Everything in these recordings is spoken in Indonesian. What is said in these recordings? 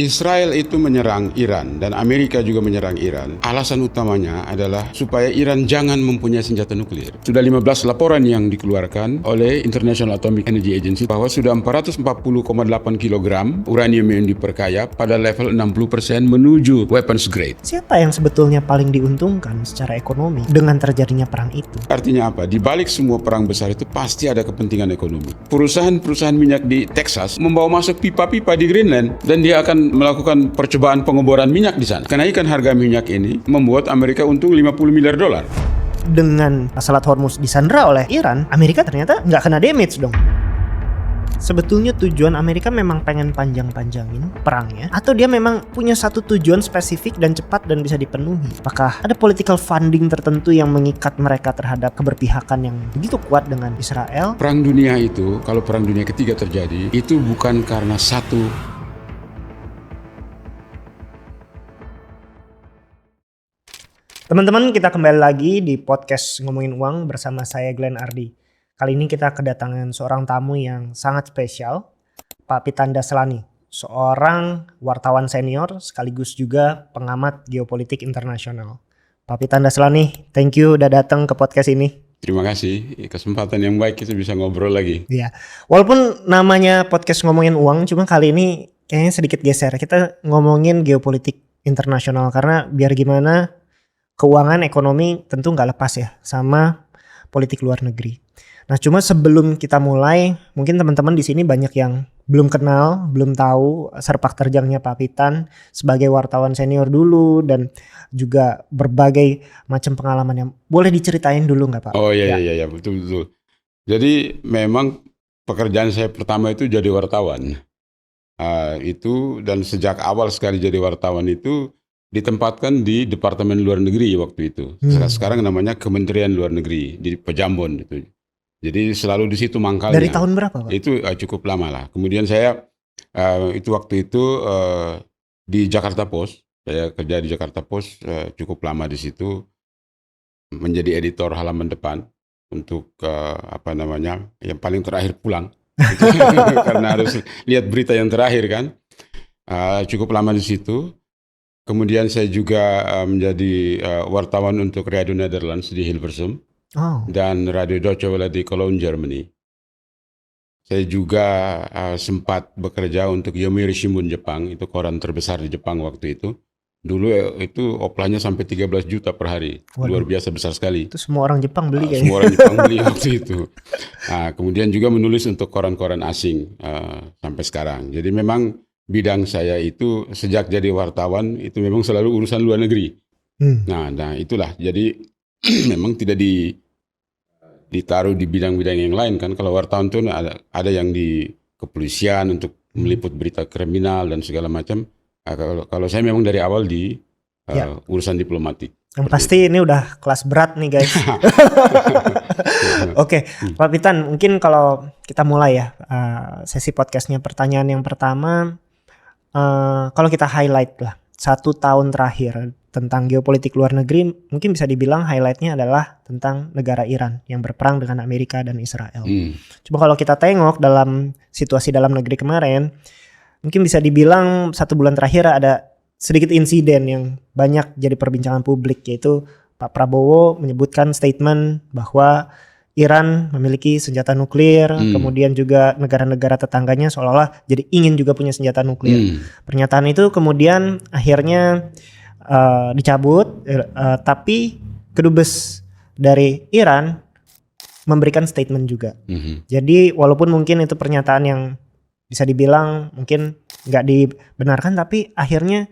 Israel itu menyerang Iran dan Amerika juga menyerang Iran. Alasan utamanya adalah supaya Iran jangan mempunyai senjata nuklir. Sudah 15 laporan yang dikeluarkan oleh International Atomic Energy Agency bahwa sudah 440,8 kg uranium yang diperkaya pada level 60% menuju weapons grade. Siapa yang sebetulnya paling diuntungkan secara ekonomi dengan terjadinya perang itu? Artinya apa? Di balik semua perang besar itu pasti ada kepentingan ekonomi. Perusahaan-perusahaan minyak di Texas membawa masuk pipa-pipa di Greenland dan dia akan melakukan percobaan pengeboran minyak di sana. Kenaikan harga minyak ini membuat Amerika untung 50 miliar dolar. Dengan Selat Hormuz disandra oleh Iran, Amerika ternyata nggak kena damage dong. Sebetulnya tujuan Amerika memang pengen panjang-panjangin perangnya, atau dia memang punya satu tujuan spesifik dan cepat dan bisa dipenuhi? Apakah ada political funding tertentu yang mengikat mereka terhadap keberpihakan yang begitu kuat dengan Israel? Perang dunia itu, kalau perang dunia ketiga terjadi, itu bukan karena satu. Teman-teman, kita kembali lagi di podcast Ngomongin Uang bersama saya Glenn Ardi. Kali ini kita kedatangan seorang tamu yang sangat spesial, Pak Pitanda Selani, seorang wartawan senior sekaligus juga pengamat geopolitik internasional. Pak Pitanda Selani, thank you udah datang ke podcast ini. Terima kasih, kesempatan yang baik kita bisa ngobrol lagi. Iya, walaupun namanya podcast Ngomongin Uang, cuma kali ini kayaknya sedikit geser. Kita ngomongin geopolitik internasional karena biar gimana keuangan ekonomi tentu nggak lepas ya sama politik luar negeri. Nah, cuma sebelum kita mulai, mungkin teman-teman di sini banyak yang belum kenal, belum tahu sepak terjangnya Pak Pitan sebagai wartawan senior dulu dan juga berbagai macam pengalaman yang boleh diceritain dulu nggak Pak? Oh iya betul. Jadi memang pekerjaan saya pertama itu jadi wartawan. Itu dan sejak awal sekali jadi wartawan itu ditempatkan di Departemen Luar Negeri waktu itu. Sekarang namanya Kementerian Luar Negeri di Pejambon itu. Jadi selalu di situ mangkalnya. Dari tahun berapa Pak? Itu cukup lama lah. Kemudian saya waktu itu di Jakarta Post. Saya kerja di Jakarta Post cukup lama di situ menjadi editor halaman depan untuk yang paling terakhir pulang. Karena harus lihat berita yang terakhir kan. Cukup lama di situ. Kemudian saya juga menjadi wartawan untuk Radio Netherlands di Hilversum dan Radio Deutsche Welle di Cologne, Germany. Saya juga sempat bekerja untuk Yomiuri Shimbun Jepang, itu koran terbesar di Jepang waktu itu. Dulu itu oplahnya sampai 13 juta per hari. Waduh. Luar biasa besar sekali. Itu semua orang Jepang beli kayaknya. Semua orang Jepang beli waktu itu. Kemudian juga menulis untuk koran-koran asing sampai sekarang. Jadi memang bidang saya itu sejak jadi wartawan itu memang selalu urusan luar negeri. Nah itulah. Jadi memang tidak ditaruh di bidang-bidang yang lain kan. Kalau wartawan itu ada yang di kepolisian untuk meliput berita kriminal dan segala macam. Kalau saya memang dari awal di urusan diplomatik. Yang pasti ini udah kelas berat nih guys. Oke, Pak Pitan, mungkin kalau kita mulai ya sesi podcastnya. Pertanyaan yang pertama, kalau kita highlight lah 1 tahun terakhir tentang geopolitik luar negeri, mungkin bisa dibilang highlightnya adalah tentang negara Iran yang berperang dengan Amerika dan Israel. Coba kalau kita tengok dalam situasi dalam negeri kemarin, mungkin bisa dibilang 1 bulan terakhir ada sedikit insiden yang banyak jadi perbincangan publik, yaitu Pak Prabowo menyebutkan statement bahwa Iran memiliki senjata nuklir, kemudian juga negara-negara tetangganya seolah-olah jadi ingin juga punya senjata nuklir. Pernyataan itu kemudian akhirnya dicabut, tapi kedubes dari Iran memberikan statement juga. Jadi walaupun mungkin itu pernyataan yang bisa dibilang mungkin nggak dibenarkan, tapi akhirnya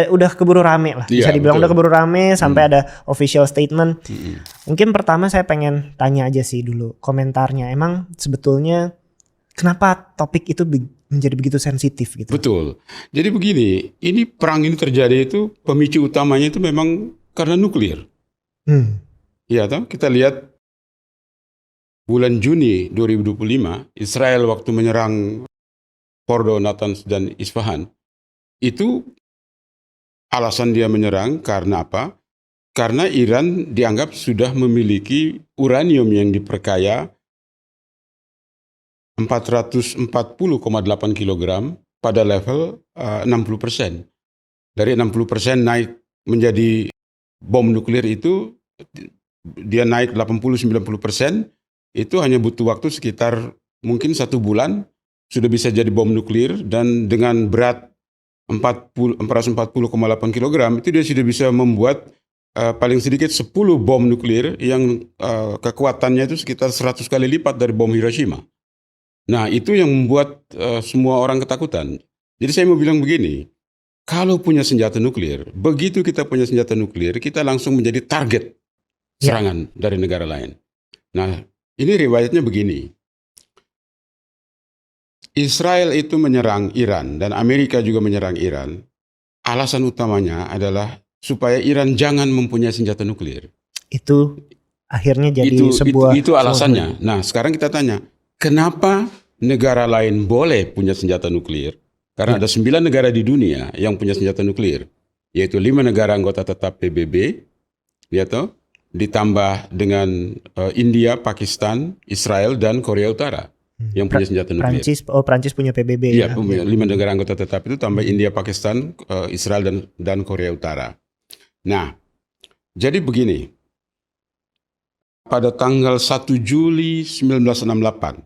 udah keburu rame lah, bisa dibilang udah keburu rame sampai ada official statement. Mungkin pertama saya pengen tanya aja sih dulu komentarnya, emang sebetulnya kenapa topik itu menjadi begitu sensitif gitu? Betul. Jadi begini, ini perang ini terjadi itu pemicu utamanya itu memang karena nuklir. Iya toh, kita lihat bulan Juni 2025 Israel waktu menyerang Fordo, Natanz dan Isfahan, itu alasan dia menyerang karena apa? Karena Iran dianggap sudah memiliki uranium yang diperkaya 440,8 kg pada level 60%. Dari 60% naik menjadi bom nuklir itu, dia naik 80-90%, itu hanya butuh waktu sekitar mungkin 1 bulan sudah bisa jadi bom nuklir, dan dengan berat 440,8 kg itu dia sudah bisa membuat paling sedikit 10 bom nuklir yang kekuatannya itu sekitar 100 kali lipat dari bom Hiroshima. Nah, itu yang membuat semua orang ketakutan. Jadi saya mau bilang begini, kalau punya senjata nuklir, begitu kita punya senjata nuklir, kita langsung menjadi target serangan dari negara lain. Nah, ini riwayatnya begini. Israel itu menyerang Iran dan Amerika juga menyerang Iran. Alasan utamanya adalah supaya Iran jangan mempunyai senjata nuklir. Itu akhirnya jadi sebuah itu alasannya. Nah, sekarang kita tanya, kenapa negara lain boleh punya senjata nuklir? Karena ada 9 negara di dunia yang punya senjata nuklir, yaitu 5 negara anggota tetap PBB, ditambah dengan India, Pakistan, Israel, dan Korea Utara yang punya senjata nuklir. Prancis punya PBB. Iya, 5 negara anggota tetap itu tambah India, Pakistan, Israel, dan Korea Utara. Nah, jadi begini, pada tanggal 1 Juli 1968,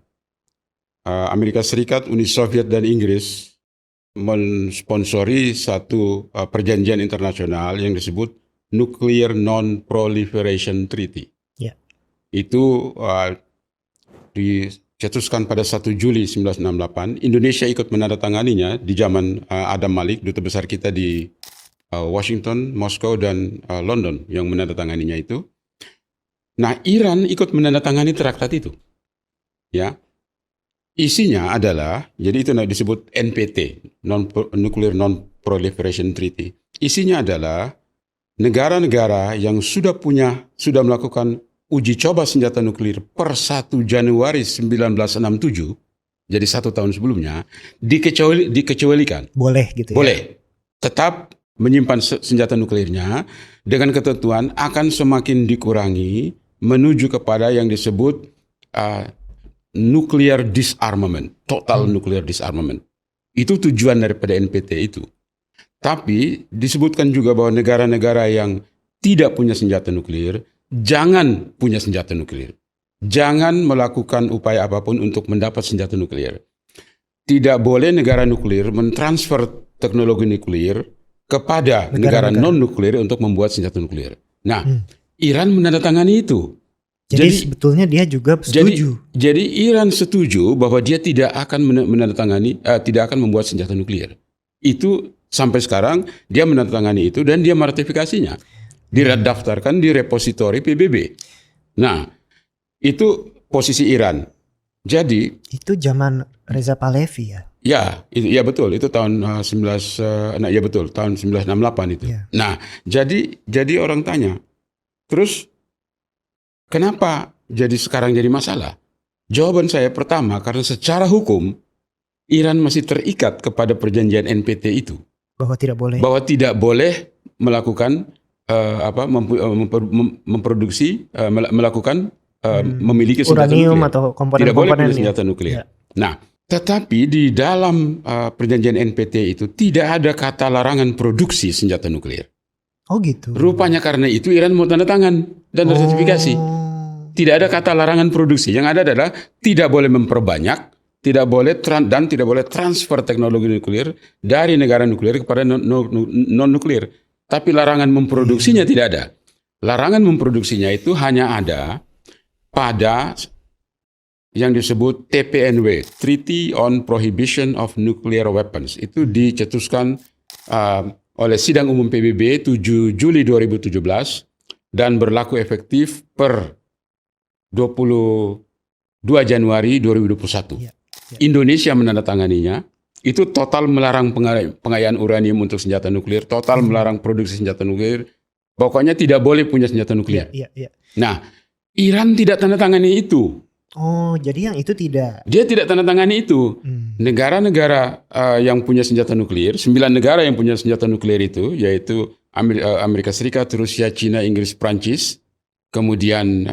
Amerika Serikat, Uni Soviet, dan Inggris mensponsori satu perjanjian internasional yang disebut Nuclear Non-Proliferation Treaty. Itu dicetuskan pada 1 Juli 1968. Indonesia ikut menandatanganinya di zaman Adam Malik, duta besar kita di Washington, Moskow, dan London yang menandatanganinya itu. Nah, Iran ikut menandatangani traktat itu. Ya. Isinya adalah, jadi itu disebut NPT, Nuclear Non-Proliferation Treaty. Isinya adalah negara-negara yang sudah melakukan uji coba senjata nuklir per 1 Januari 1967, jadi 1 tahun sebelumnya, dikecualikan. Boleh gitu ya? Boleh. Tetap menyimpan senjata nuklirnya dengan ketentuan akan semakin dikurangi menuju kepada yang disebut nuclear disarmament, total nuclear disarmament. Itu tujuan daripada NPT itu. Tapi disebutkan juga bahwa negara-negara yang tidak punya senjata nuklir jangan punya senjata nuklir. Jangan melakukan upaya apapun untuk mendapat senjata nuklir. Tidak boleh negara nuklir mentransfer teknologi nuklir kepada negara non-nuklir untuk membuat senjata nuklir. Nah, Iran menandatangani itu. Jadi sebetulnya dia juga setuju. Jadi Iran setuju bahwa dia tidak akan menandatangani, tidak akan membuat senjata nuklir. Itu sampai sekarang dia menandatangani itu dan dia meratifikasinya. Didaftarkan di repositori PBB. Nah, itu posisi Iran. Jadi itu zaman Reza Pahlavi ya? Ya betul. Itu tahun tahun 1968 itu. Ya. Nah, jadi orang tanya, terus kenapa jadi sekarang jadi masalah? Jawaban saya pertama, karena secara hukum Iran masih terikat kepada perjanjian NPT itu. Bahwa tidak boleh melakukan memproduksi, memiliki senjata uranium nuklir. Atau komponen-komponen. Tidak boleh punya senjata nuklir. Ya. Nah, tetapi di dalam perjanjian NPT itu tidak ada kata larangan produksi senjata nuklir. Oh gitu. Rupanya karena itu Iran mau tanda tangan dan ratifikasi. Tidak ada kata larangan produksi. Yang ada adalah tidak boleh memperbanyak, tidak boleh transfer teknologi nuklir dari negara nuklir kepada non-nuklir. Tapi larangan memproduksinya tidak ada. Larangan memproduksinya itu hanya ada pada yang disebut TPNW, Treaty on Prohibition of Nuclear Weapons. Itu dicetuskan oleh Sidang Umum PBB 7 Juli 2017 dan berlaku efektif per 22 Januari 2021. Ya. Indonesia menandatanganinya. Itu total melarang pengayaan uranium untuk senjata nuklir, total melarang produksi senjata nuklir. Pokoknya tidak boleh punya senjata nuklir. Ya. Nah, Iran tidak tanda tangani itu. Oh, jadi yang itu tidak. Dia tidak tanda tangani itu. Negara-negara yang punya senjata nuklir, 9 negara yang punya senjata nuklir itu, yaitu Amerika Serikat, Rusia, China, Inggris, Prancis, kemudian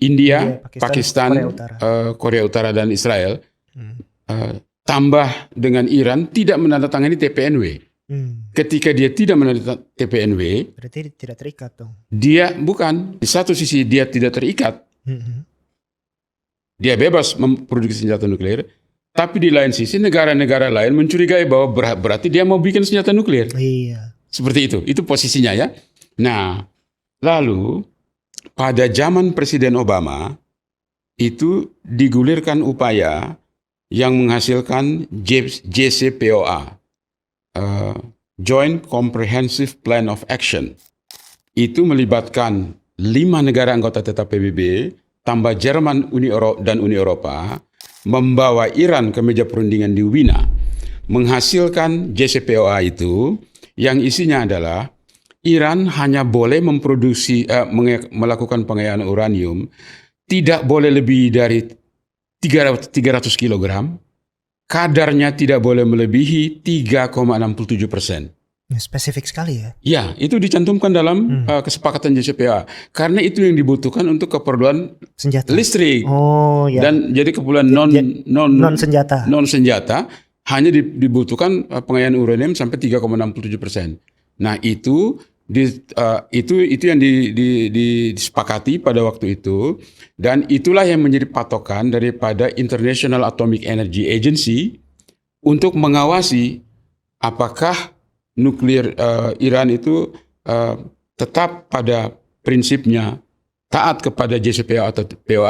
India, Pakistan, Korea Utara, dan Israel. tambah dengan Iran tidak menandatangani TPNW. Ketika dia tidak menandatangani TPNW, berarti tidak terikat dong. Dia bukan, di satu sisi dia tidak terikat, dia bebas memproduksi senjata nuklir, tapi di lain sisi negara-negara lain mencurigai bahwa berarti dia mau bikin senjata nuklir. Iya. Seperti itu posisinya ya. Nah, lalu pada zaman Presiden Obama itu digulirkan upaya yang menghasilkan JCPOA, Joint Comprehensive Plan of Action. Itu melibatkan 5 negara anggota tetap PBB, tambah Jerman dan Uni Eropa, membawa Iran ke meja perundingan di Wina, menghasilkan JCPOA itu yang isinya adalah Iran hanya boleh melakukan pengayaan uranium, tidak boleh lebih dari 300 kg, kadarnya tidak boleh melebihi 3,67%. Spesifik sekali ya. Ya, itu dicantumkan dalam kesepakatan JCPOA. Karena itu yang dibutuhkan untuk keperluan senjata listrik. Oh ya. Dan jadi keperluan non senjata hanya dibutuhkan pengayaan uranium sampai 3,67%. Nah, itu yang disepakati pada waktu itu, dan itulah yang menjadi patokan daripada International Atomic Energy Agency untuk mengawasi apakah nuklir Iran itu tetap pada prinsipnya taat kepada JCPOA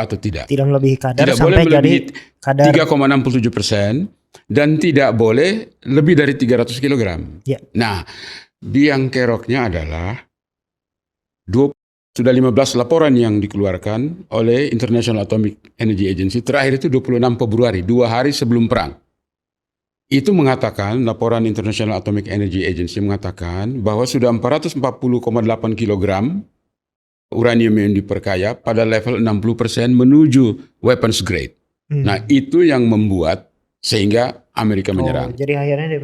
atau tidak. Tidak melebihi kadar tidak sampai boleh jadi kadar 3,67% dan tidak boleh lebih dari 300 kg. Ya. Nah, biang keroknya adalah sudah 15 laporan yang dikeluarkan oleh International Atomic Energy Agency. Terakhir itu 26 Februari, 2 hari sebelum perang. Itu mengatakan, laporan International Atomic Energy Agency mengatakan bahwa sudah 440,8 kg uranium yang diperkaya pada level 60% menuju weapons grade. Nah, itu yang membuat sehingga Amerika menyerang. Jadi akhirnya dia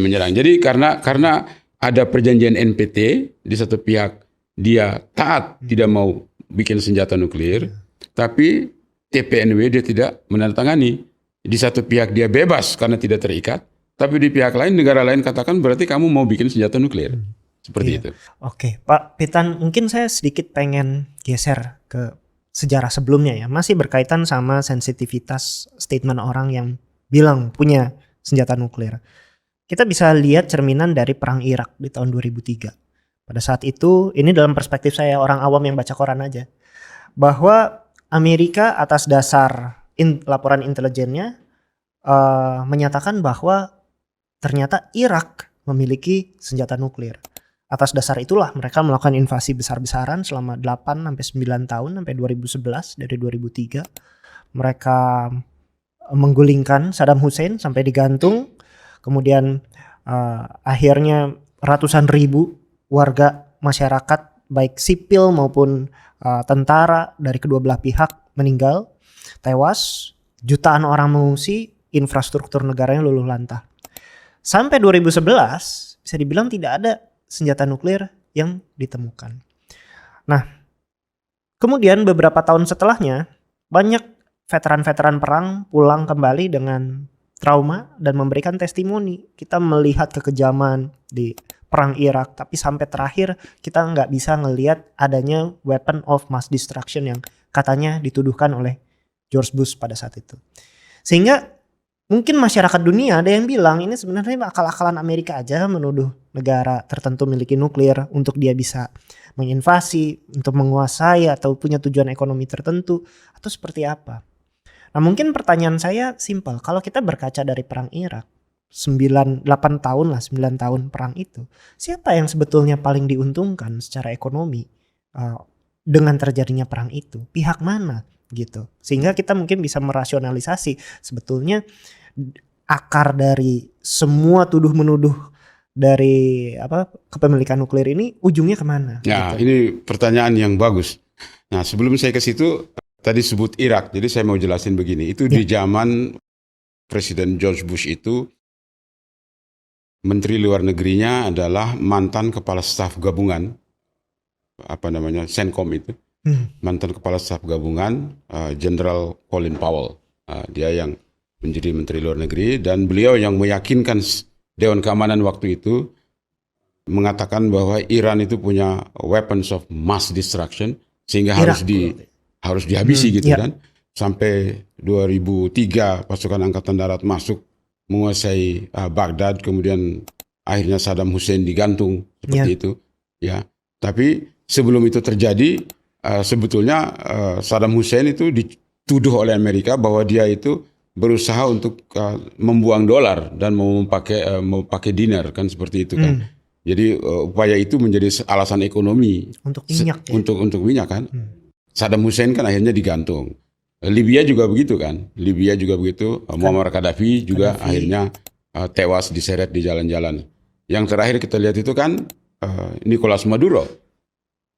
menyerang. Jadi karena ada perjanjian NPT, di satu pihak dia taat tidak mau bikin senjata nuklir, tapi TPNW dia tidak menandatangani. Di satu pihak dia bebas karena tidak terikat, tapi di pihak lain, negara lain katakan berarti kamu mau bikin senjata nuklir. Seperti itu. Oke, Pak Pitan, mungkin saya sedikit pengen geser ke sejarah sebelumnya ya. Masih berkaitan sama sensitivitas statement orang yang bilang punya senjata nuklir. Kita bisa lihat cerminan dari perang Irak di tahun 2003. Pada saat itu, ini dalam perspektif saya orang awam yang baca koran aja, bahwa Amerika atas dasar laporan intelijennya menyatakan bahwa ternyata Irak memiliki senjata nuklir. Atas dasar itulah mereka melakukan invasi besar-besaran selama 8-9 tahun sampai 2011. Dari 2003 mereka menggulingkan Saddam Hussein sampai digantung. Kemudian akhirnya ratusan ribu warga masyarakat baik sipil maupun tentara dari kedua belah pihak meninggal, tewas, jutaan orang mengungsi, infrastruktur negaranya luluh lantah. Sampai 2011 bisa dibilang tidak ada senjata nuklir yang ditemukan. Nah, kemudian beberapa tahun setelahnya banyak veteran-veteran perang pulang kembali dengan trauma dan memberikan testimoni. Kita melihat kekejaman di perang Irak, tapi sampai terakhir kita nggak bisa ngelihat adanya weapon of mass destruction yang katanya dituduhkan oleh George Bush pada saat itu. Sehingga mungkin masyarakat dunia ada yang bilang ini sebenarnya akal-akalan Amerika aja menuduh negara tertentu memiliki nuklir untuk dia bisa menginvasi, untuk menguasai atau punya tujuan ekonomi tertentu, atau seperti apa. Nah, mungkin pertanyaan saya simpel. Kalau kita berkaca dari perang Irak, 9 tahun perang itu, siapa yang sebetulnya paling diuntungkan secara ekonomi dengan terjadinya perang itu? Pihak mana gitu? Sehingga kita mungkin bisa merasionalisasi sebetulnya akar dari semua tuduh menuduh dari kepemilikan nuklir ini ujungnya kemana? Ya, gitu. Ini pertanyaan yang bagus. Nah, sebelum saya ke situ, tadi sebut Irak, jadi saya mau jelasin begini. Itu di zaman Presiden George Bush itu, Menteri Luar Negerinya adalah mantan Kepala Staf Gabungan, CENTCOM itu, mantan Kepala Staf Gabungan, Jenderal Colin Powell. Dia yang menjadi Menteri Luar Negeri, dan beliau yang meyakinkan Dewan Keamanan waktu itu mengatakan bahwa Iran itu punya weapons of mass destruction sehingga harus dihabisi gitu kan. Sampai 2003 pasukan angkatan darat masuk menguasai Baghdad, kemudian akhirnya Saddam Hussein digantung seperti itu ya. Tapi sebelum itu terjadi sebetulnya Saddam Hussein itu dituduh oleh Amerika bahwa dia itu berusaha untuk membuang dolar dan mau pakai dinar kan, seperti itu kan. Jadi upaya itu menjadi alasan ekonomi untuk minyak untuk minyak kan. Saddam Hussein kan akhirnya digantung. Libya juga begitu kan. Muammar Gaddafi juga akhirnya tewas diseret di jalan-jalan. Yang terakhir kita lihat itu kan Nicolas Maduro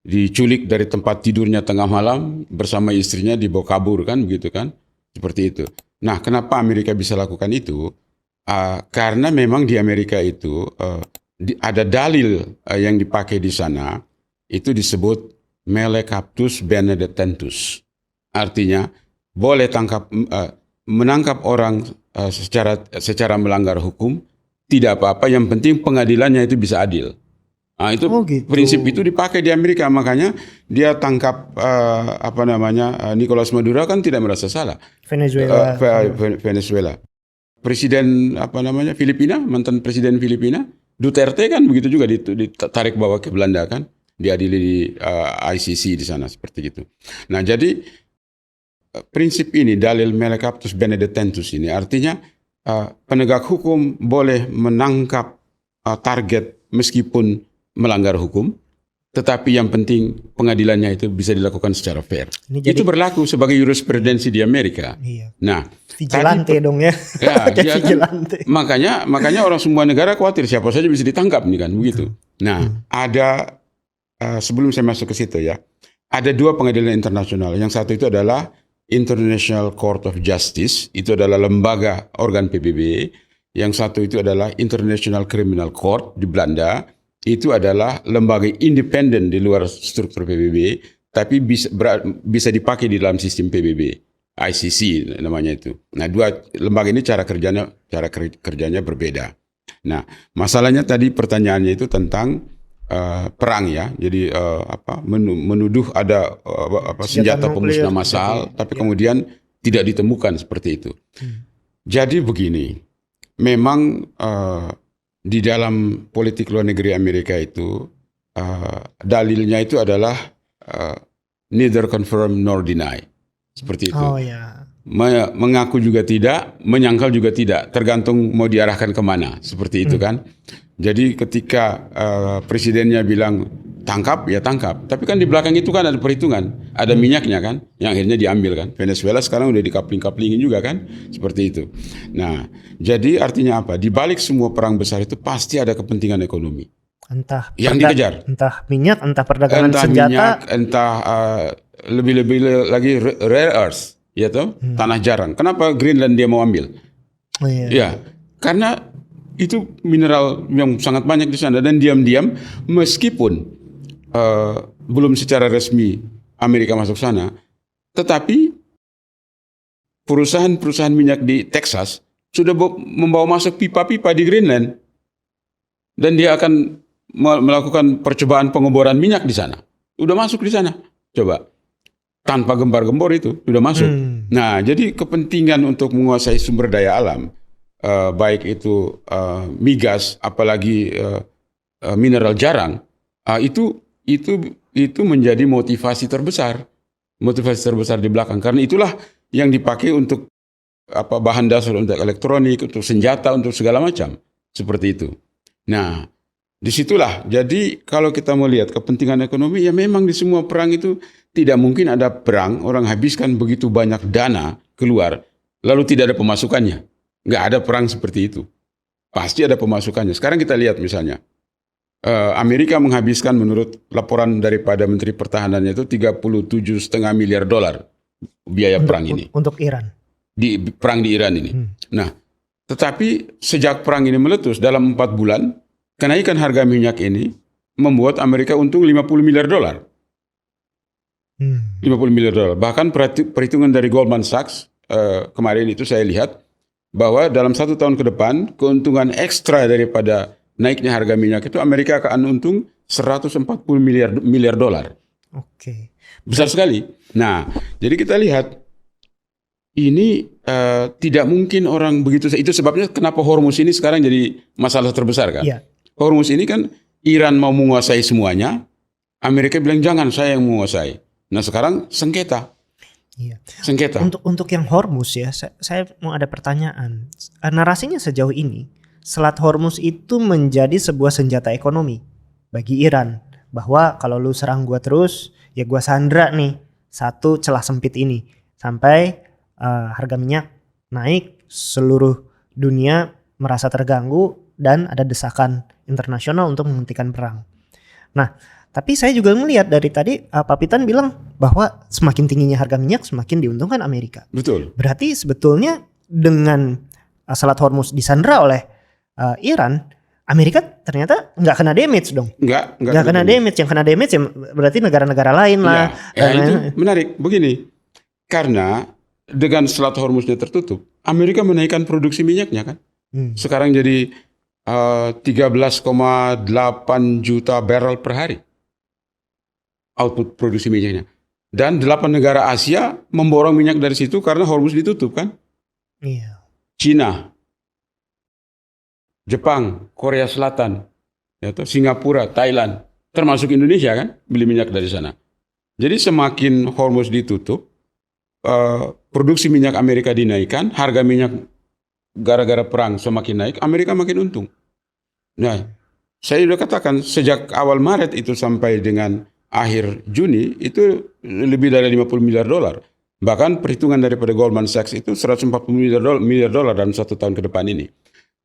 diculik dari tempat tidurnya tengah malam bersama istrinya, dibawa kabur kan, begitu kan, seperti itu. Nah, kenapa Amerika bisa lakukan itu? Karena memang di Amerika itu ada dalil yang dipakai di sana, itu disebut Melecaptus benedentus. Artinya boleh menangkap orang secara melanggar hukum, tidak apa-apa, yang penting pengadilannya itu bisa adil. Itu gitu. Prinsip itu dipakai di Amerika, makanya dia tangkap Nicolas Maduro kan tidak merasa salah. Venezuela. Presiden Filipina, mantan presiden Filipina, Duterte kan begitu juga ditarik bawa ke Belanda kan, diadili di ICC di sana, seperti itu. Nah, jadi prinsip ini, dalil Melecaptus benedentus ini, artinya penegak hukum boleh menangkap target meskipun melanggar hukum, tetapi yang penting pengadilannya itu bisa dilakukan secara fair. Itu berlaku sebagai jurisprudensi di Amerika. Iya. Nah, vigilante dong ya. Ya vigilante. Kan, makanya orang semua negara khawatir siapa saja bisa ditangkap nih kan, begitu. Nah, ada sebelum saya masuk ke situ ya, ada dua pengadilan internasional. Yang satu itu adalah International Court of Justice, itu adalah lembaga organ PBB. Yang satu itu adalah International Criminal Court di Belanda. Itu adalah lembaga independen di luar struktur PBB, tapi bisa dipakai di dalam sistem PBB, ICC namanya itu. Nah, dua lembaga ini cara kerjanya berbeda. Nah, masalahnya tadi pertanyaannya itu tentang perang ya. Jadi menuduh ada senjata pemusnah massal, tapi kemudian tidak ditemukan seperti itu. Jadi begini, memang di dalam politik luar negeri Amerika itu dalilnya itu adalah neither confirm nor deny, seperti itu. Mengaku juga tidak, menyangkal juga tidak, tergantung mau diarahkan kemana, seperti itu kan. Jadi ketika presidennya bilang tangkap, ya tangkap. Tapi kan di belakang itu kan ada perhitungan, ada minyaknya kan, yang akhirnya diambil kan. Venezuela sekarang udah dikapling-kaplingin juga kan, seperti itu. Nah, jadi artinya apa? Di balik semua perang besar itu pasti ada kepentingan ekonomi. Entah yang dikejar. Entah minyak, entah perdagangan senjata. Minyak, entah lebih-lebih lagi rare earth, ya toh, tanah jarang. Kenapa Greenland dia mau ambil? Ya, karena itu mineral yang sangat banyak di sana, dan diam-diam meskipun belum secara resmi Amerika masuk sana, tetapi perusahaan-perusahaan minyak di Texas sudah membawa masuk pipa-pipa di Greenland, dan dia akan melakukan percobaan pengeboran minyak di sana. Udah masuk di sana, coba tanpa gembar-gembor itu sudah masuk. Nah, jadi kepentingan untuk menguasai sumber daya alam, baik itu migas, apalagi mineral jarang, itu menjadi motivasi terbesar di belakang. Karena itulah yang dipakai untuk bahan dasar untuk elektronik, untuk senjata, untuk segala macam, seperti itu. Nah, disitulah. Jadi kalau kita mau lihat kepentingan ekonomi, ya memang di semua perang itu tidak mungkin ada perang orang habiskan begitu banyak dana keluar lalu tidak ada pemasukannya. Nggak ada perang seperti itu. Pasti ada pemasukannya. Sekarang kita lihat misalnya, Amerika menghabiskan menurut laporan daripada Menteri Pertahanannya itu $37,5 miliar biaya perang ini. Untuk Iran. Perang di Iran ini. Nah, tetapi sejak perang ini meletus dalam 4 bulan, kenaikan harga minyak ini membuat Amerika untung $50 miliar. $50 miliar. Bahkan perhitungan dari Goldman Sachs kemarin itu saya lihat, bahwa dalam 1 tahun ke depan keuntungan ekstra daripada naiknya harga minyak itu Amerika akan untung 140 miliar dolar. Oke. Besar sekali. Nah, jadi kita lihat ini tidak mungkin orang begitu. Itu sebabnya kenapa Hormuz ini sekarang jadi masalah terbesar kan? Iya. Hormuz ini kan Iran mau menguasai semuanya, Amerika bilang jangan, saya yang menguasai. Nah sekarang sengketa. Iya. Sengketa. Untuk yang Hormuz ya, saya mau ada pertanyaan. Narasinya sejauh ini, Selat Hormuz itu menjadi sebuah senjata ekonomi bagi Iran, bahwa kalau lu serang gua terus, ya gua sandra nih satu celah sempit ini sampai harga minyak naik, seluruh dunia merasa terganggu dan ada desakan internasional untuk menghentikan perang. Nah, tapi saya juga melihat dari tadi Pak Pitan bilang bahwa semakin tingginya harga minyak semakin diuntungkan Amerika. Betul. Berarti sebetulnya dengan Selat Hormuz disandra oleh Iran, Amerika ternyata nggak kena damage dong. Nggak kena damage. Yang kena damage ya berarti negara-negara lain lah. Ya, itu menarik. Begini, karena dengan Selat Hormuznya tertutup, Amerika menaikkan produksi minyaknya kan. Sekarang jadi 13,8 juta barrel per hari output produksi minyaknya. Dan 8 negara Asia memborong minyak dari situ karena Hormuz ditutup kan. Iya. Cina, Jepang, Korea Selatan, Singapura, Thailand, termasuk Indonesia kan, beli minyak dari sana. Jadi semakin Hormuz ditutup, produksi minyak Amerika dinaikkan, harga minyak gara-gara perang semakin naik, Amerika makin untung. Nah, saya sudah katakan sejak awal Maret itu sampai dengan akhir Juni itu lebih dari 50 miliar dolar. Bahkan perhitungan daripada Goldman Sachs itu 140 miliar dolar dalam 1 tahun ke depan ini.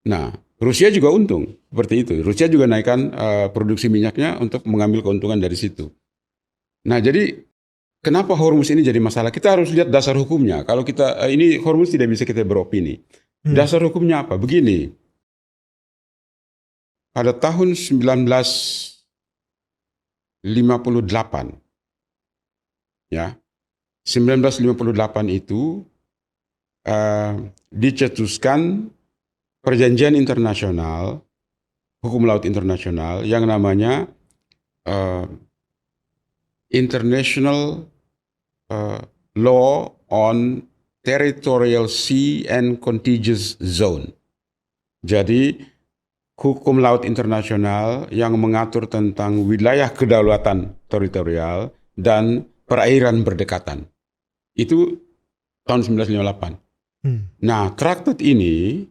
Nah, Rusia juga untung seperti itu. Rusia juga naikkan produksi minyaknya untuk mengambil keuntungan dari situ. Nah, jadi kenapa Hormuz ini jadi masalah? Kita harus lihat dasar hukumnya. Kalau kita ini Hormuz tidak bisa kita beropini. Dasar hukumnya apa? Begini. Pada tahun 1958 ya. 1958 itu dicetuskan perjanjian internasional, hukum laut internasional yang namanya International Law on Territorial Sea and Contiguous Zone. Jadi hukum laut internasional yang mengatur tentang wilayah kedaulatan teritorial dan perairan berdekatan. Itu tahun 1958. Nah, traktat ini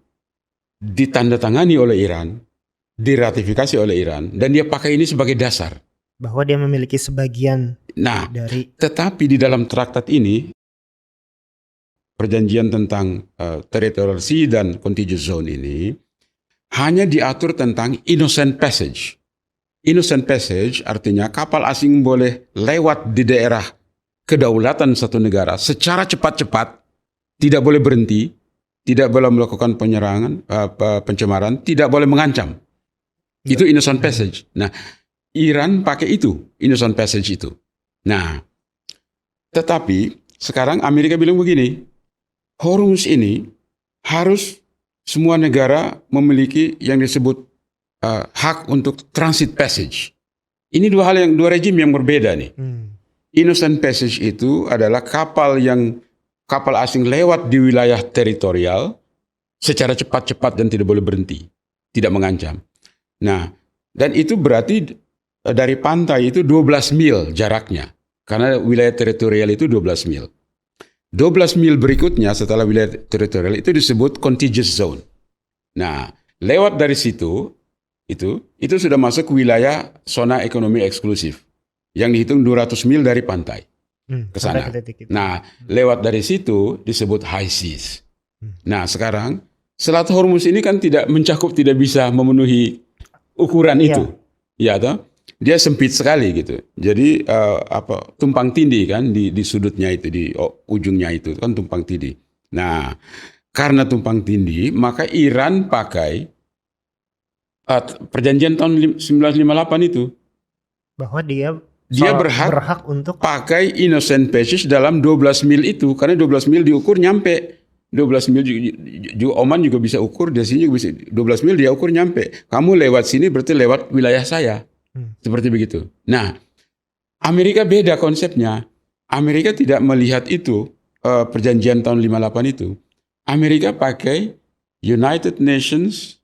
ditandatangani oleh Iran, diratifikasi oleh Iran, dan dia pakai ini sebagai dasar. Bahwa dia memiliki sebagian dari. Tetapi di dalam traktat ini, perjanjian tentang territorial sea dan contiguous zone ini, hanya diatur tentang innocent passage. Innocent passage artinya kapal asing boleh lewat di daerah kedaulatan satu negara secara cepat-cepat, tidak boleh berhenti, tidak boleh melakukan penyerangan, pencemaran, tidak boleh mengancam. Itu innocent passage. Nah, Iran pakai itu, innocent passage itu. Nah, tetapi sekarang Amerika bilang begini, Hormuz ini harus semua negara memiliki yang disebut hak untuk transit passage. Ini dua rejim yang berbeda nih. Innocent passage itu adalah kapal asing lewat di wilayah teritorial secara cepat-cepat dan tidak boleh berhenti, tidak mengancam. Nah, dan itu berarti dari pantai itu 12 mil jaraknya, karena wilayah teritorial itu 12 mil. 12 mil berikutnya setelah wilayah teritorial itu disebut contiguous zone. Nah, lewat dari situ, itu sudah masuk wilayah zona ekonomi eksklusif yang dihitung 200 mil dari pantai ke sana. Nah, lewat dari situ disebut high seas. Nah, sekarang Selat Hormuz ini kan tidak bisa memenuhi ukuran itu. Ya, toh? Dia sempit sekali gitu. Jadi tumpang tindih kan di sudutnya itu, di ujungnya itu kan tumpang tindih. Nah, karena tumpang tindih, maka Iran pakai perjanjian tahun 1958 itu. Bahwa dia berhak untuk pakai innocent passage dalam 12 mil itu. Karena 12 mil diukur nyampe 12 mil juga Oman juga bisa ukur, di sini juga bisa 12 mil dia ukur nyampe. Kamu lewat sini berarti lewat wilayah saya. Seperti begitu. Nah, Amerika beda konsepnya. Amerika tidak melihat itu perjanjian tahun 58 itu. Amerika pakai United Nations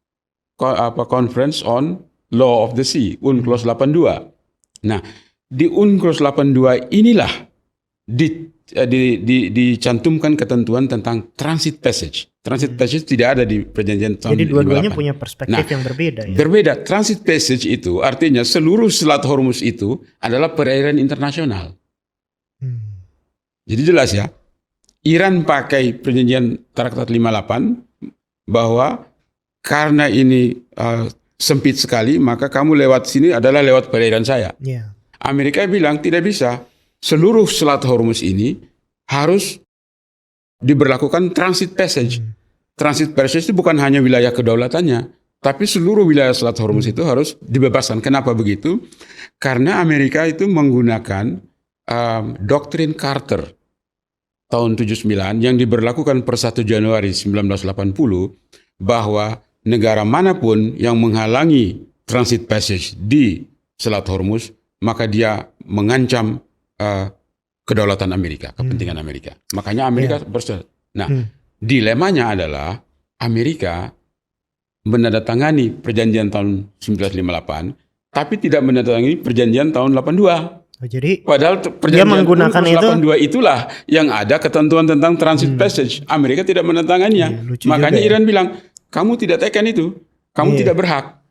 Conference on Law of the Sea, UNCLOS 82. Nah, di UNCLOS 82 inilah dicantumkan ketentuan tentang transit passage. Transit passage tidak ada di perjanjian tahun 58. Jadi dua-duanya punya perspektif yang berbeda ya. Berbeda. Transit passage itu artinya seluruh Selat Hormuz itu adalah perairan internasional. Jadi jelas ya. Iran pakai perjanjian Traktat 58 bahwa karena ini sempit sekali, maka kamu lewat sini adalah lewat perairan saya. Yeah. Amerika bilang tidak bisa. Seluruh Selat Hormuz ini harus diberlakukan transit passage. Transit passage itu bukan hanya wilayah kedaulatannya, tapi seluruh wilayah Selat Hormuz itu harus dibebaskan. Kenapa begitu? Karena Amerika itu menggunakan doktrin Carter tahun 79 yang diberlakukan per 1 Januari 1980 bahwa negara manapun yang menghalangi transit passage di Selat Hormuz, maka dia mengancam kedaulatan Amerika, kepentingan Amerika. Makanya Amerika bersedia. Nah, dilemanya adalah Amerika menandatangani perjanjian tahun 1958, tapi tidak menandatangani perjanjian tahun 82. Jadi padahal dia menggunakan itu 82 itulah yang ada ketentuan tentang transit passage. Amerika tidak menandatanganinya. Makanya Iran bilang, kamu tidak tekan itu, kamu tidak berhak.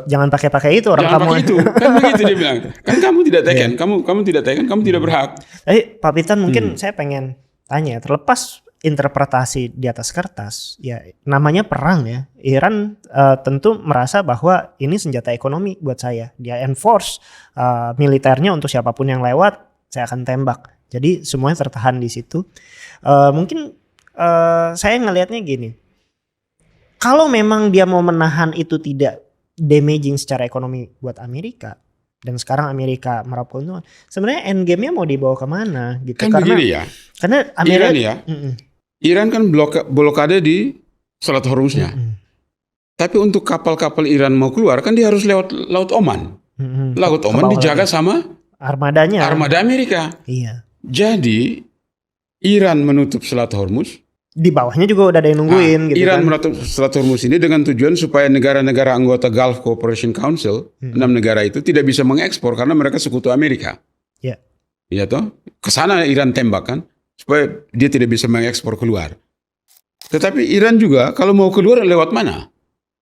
Jangan pakai itu orang jangan kamu. Pakai itu. Kan begitu dia bilang. Kan kamu tidak tekan, kamu tidak tekan, kamu tidak berhak. Pak Pitan mungkin saya pengen tanya, terlepas interpretasi di atas kertas, ya namanya perang ya. Iran tentu merasa bahwa ini senjata ekonomi buat saya. Dia enforce militernya untuk siapapun yang lewat, saya akan tembak. Jadi semuanya tertahan di situ. Mungkin saya ngelihatnya gini. Kalau memang dia mau menahan itu tidak damaging secara ekonomi buat Amerika, dan sekarang Amerika meraup keuntungan, sebenarnya end game-nya mau dibawa kemana gitu? Kan karena begini ya, karena Amerika, Iran ya, Iran kan blokade di Selat Hormuznya. Tapi untuk kapal-kapal Iran mau keluar kan dia harus lewat Laut Oman. Laut Oman dijaga sama armada Amerika. Iya. Jadi Iran menutup Selat Hormuz. Di bawahnya juga udah ada yang nungguin gitu. Iran kan. menutup Selat Hormuz ini dengan tujuan supaya negara-negara anggota Gulf Cooperation Council, 6 negara itu tidak bisa mengekspor karena mereka sekutu Amerika. Iya. Iya toh? Kesana Iran tembak kan, supaya dia tidak bisa mengekspor keluar. Tetapi Iran juga kalau mau keluar lewat mana?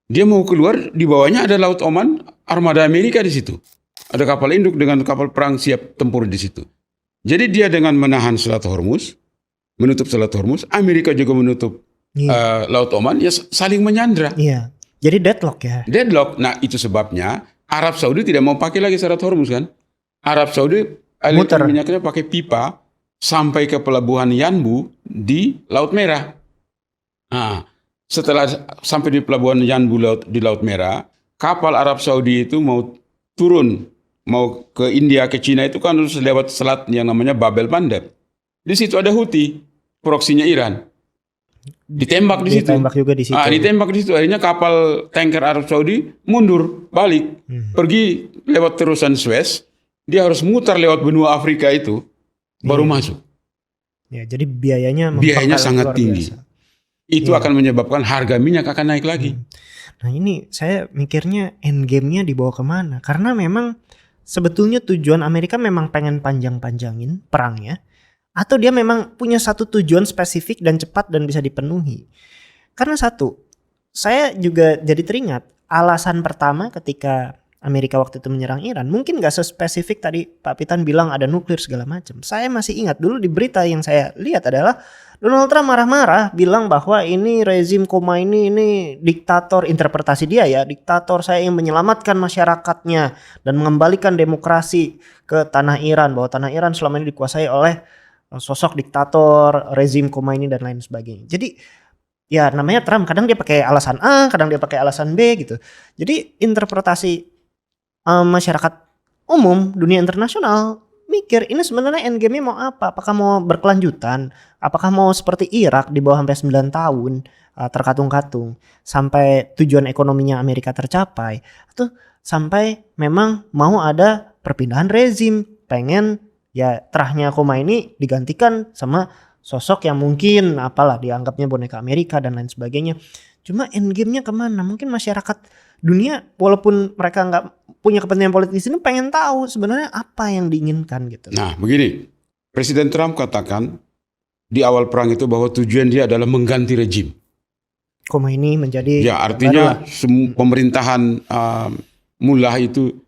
Dia mau keluar di bawahnya ada Laut Oman, armada Amerika di situ. Ada kapal induk dengan kapal perang siap tempur di situ. Jadi dia dengan menahan Selat Hormuz, menutup Selat Hormuz, Amerika juga menutup Laut Oman, ya saling menyandra. Iya. Jadi deadlock ya. Deadlock. Nah itu sebabnya Arab Saudi tidak mau pakai lagi Selat Hormuz kan. Arab Saudi alirkan minyaknya pakai pipa sampai ke pelabuhan Yanbu di Laut Merah. Nah, setelah sampai di pelabuhan Yanbu di Laut Merah, kapal Arab Saudi itu mau turun, mau ke India, ke Cina itu kan harus lewat selat yang namanya Bab el-Mandeb. Di situ ada Houthi, proksinya Iran. Ditembak di situ. Ditembak juga di situ. Ditembak di situ. Akhirnya kapal tanker Arab Saudi mundur, balik, pergi lewat terusan Suez. Dia harus mutar lewat benua Afrika itu, baru masuk. Ya, jadi biayanya sangat tinggi. Biasa. Itu akan menyebabkan harga minyak akan naik lagi. Nah ini saya mikirnya end game-nya dibawa kemana? Karena memang sebetulnya tujuan Amerika memang pengen panjang-panjangin perangnya. Atau dia memang punya satu tujuan spesifik dan cepat dan bisa dipenuhi. Karena satu, saya juga jadi teringat alasan pertama ketika Amerika waktu itu menyerang Iran. Mungkin gak sespesifik tadi Pak Pitan bilang ada nuklir segala macam. Saya masih ingat dulu di berita yang saya lihat adalah Donald Trump marah-marah bilang bahwa ini rezim Khomeini ini diktator, interpretasi dia ya, diktator, saya ingin menyelamatkan masyarakatnya dan mengembalikan demokrasi ke tanah Iran, bahwa tanah Iran selama ini dikuasai oleh sosok diktator, rezim Khomeini dan lain sebagainya. Jadi ya namanya Trump, kadang dia pakai alasan A, kadang dia pakai alasan B gitu. Jadi interpretasi masyarakat umum, dunia internasional mikir ini sebenarnya endgame-nya mau apa? Apakah mau berkelanjutan? Apakah mau seperti Irak di bawah sampai 9 tahun terkatung-katung sampai tujuan ekonominya Amerika tercapai, atau sampai memang mau ada perpindahan rezim, pengen ya terahnya Khomeini digantikan sama sosok yang mungkin apalah dianggapnya boneka Amerika dan lain sebagainya. Cuma endgame-nya kemana? Mungkin masyarakat dunia walaupun mereka nggak punya kepentingan politik di sini pengen tahu sebenarnya apa yang diinginkan gitu. Nah, begini. Presiden Trump katakan di awal perang itu bahwa tujuan dia adalah mengganti rejim. Khomeini menjadi Ya, artinya pemerintahan mullah itu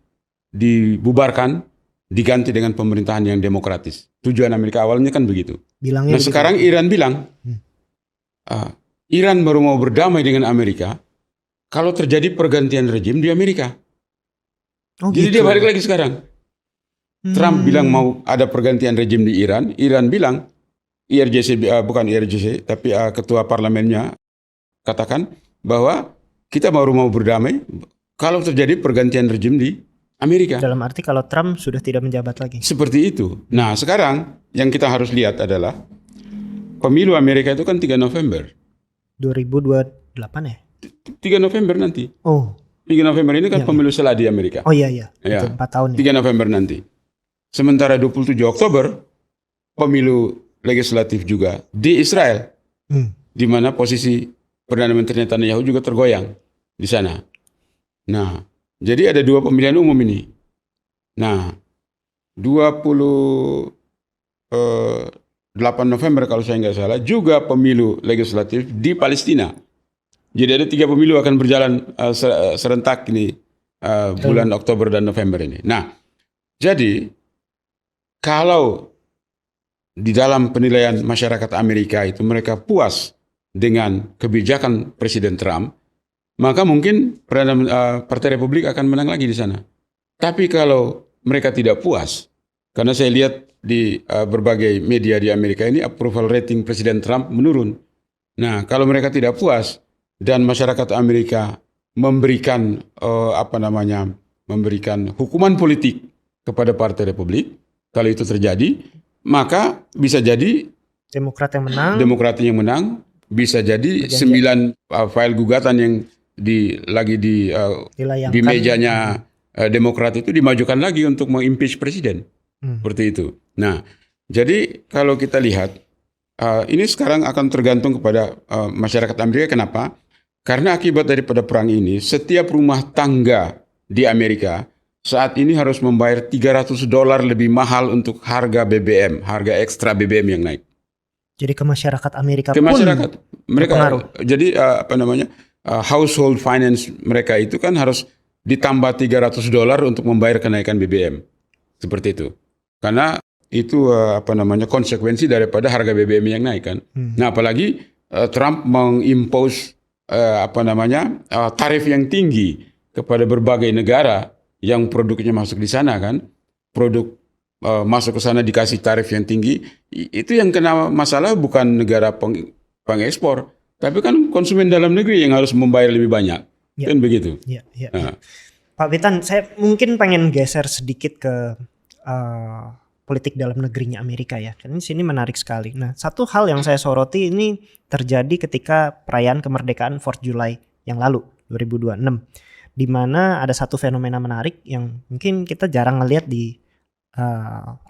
dibubarkan, diganti dengan pemerintahan yang demokratis. Tujuan Amerika awalnya kan begitu. bilangnya Nah, begitu. sekarang Iran bilang, Iran baru mau berdamai dengan Amerika kalau terjadi pergantian rejim di Amerika. Oh, Jadi gitu. dia balik lagi sekarang. Trump bilang mau ada pergantian rejim di Iran. Iran bilang, bukan IRGC, tapi ketua parlemennya katakan bahwa kita baru mau berdamai kalau terjadi pergantian rejim di Amerika. Dalam arti kalau Trump sudah tidak menjabat lagi. Seperti itu. Nah, sekarang yang kita harus lihat adalah pemilu Amerika itu kan 3 November. 2028 ya? 3 November nanti. Oh. 3 November ini kan pemilu selah di Amerika. Oh iya. Ya. Itu 4 tahun ya. 3 November nanti. Sementara 27 Oktober pemilu legislatif juga di Israel. Di mana posisi Perdana Menteri Netanyahu juga tergoyang di sana. Nah, jadi ada 2 pemilihan umum ini. Nah, 28 November kalau saya nggak salah juga pemilu legislatif di Palestina. Jadi ada 3 pemilu akan berjalan serentak ini bulan Oktober dan November ini. Nah, jadi kalau di dalam penilaian masyarakat Amerika itu mereka puas dengan kebijakan Presiden Trump, maka mungkin Partai Republik akan menang lagi di sana. Tapi kalau mereka tidak puas, karena saya lihat di berbagai media di Amerika ini approval rating Presiden Trump menurun. Nah, kalau mereka tidak puas dan masyarakat Amerika memberikan memberikan hukuman politik kepada Partai Republik, kalau itu terjadi, maka bisa jadi Demokrat yang menang. Demokrat yang menang, bisa jadi 9 file gugatan yang di mejanya Demokrat itu dimajukan lagi untuk mengimpeach presiden. Seperti itu. Nah, jadi kalau kita lihat ini sekarang akan tergantung kepada masyarakat Amerika. Kenapa? Karena akibat daripada perang ini, setiap rumah tangga di Amerika saat ini harus membayar $300 lebih mahal untuk harga BBM, harga ekstra BBM yang naik. Jadi ke masyarakat Amerika ke pun masyarakat mereka berpengaruh. Jadi household finance mereka itu kan harus ditambah $300 untuk membayar kenaikan BBM. Seperti itu. Karena itu konsekuensi daripada harga BBM yang naik kan. Nah, apalagi Trump mengimpose tarif yang tinggi kepada berbagai negara yang produknya masuk di sana kan. Produk masuk ke sana dikasih tarif yang tinggi, itu yang kena masalah bukan negara pengekspor, tapi kan konsumen dalam negeri yang harus membayar lebih banyak. Ya. Kan begitu. Ya. Pak Witan, saya mungkin pengen geser sedikit ke politik dalam negerinya Amerika ya. Karena di sini menarik sekali. Nah, satu hal yang saya soroti ini terjadi ketika perayaan kemerdekaan 4 July yang lalu, 2026. Di mana ada satu fenomena menarik yang mungkin kita jarang ngelihat di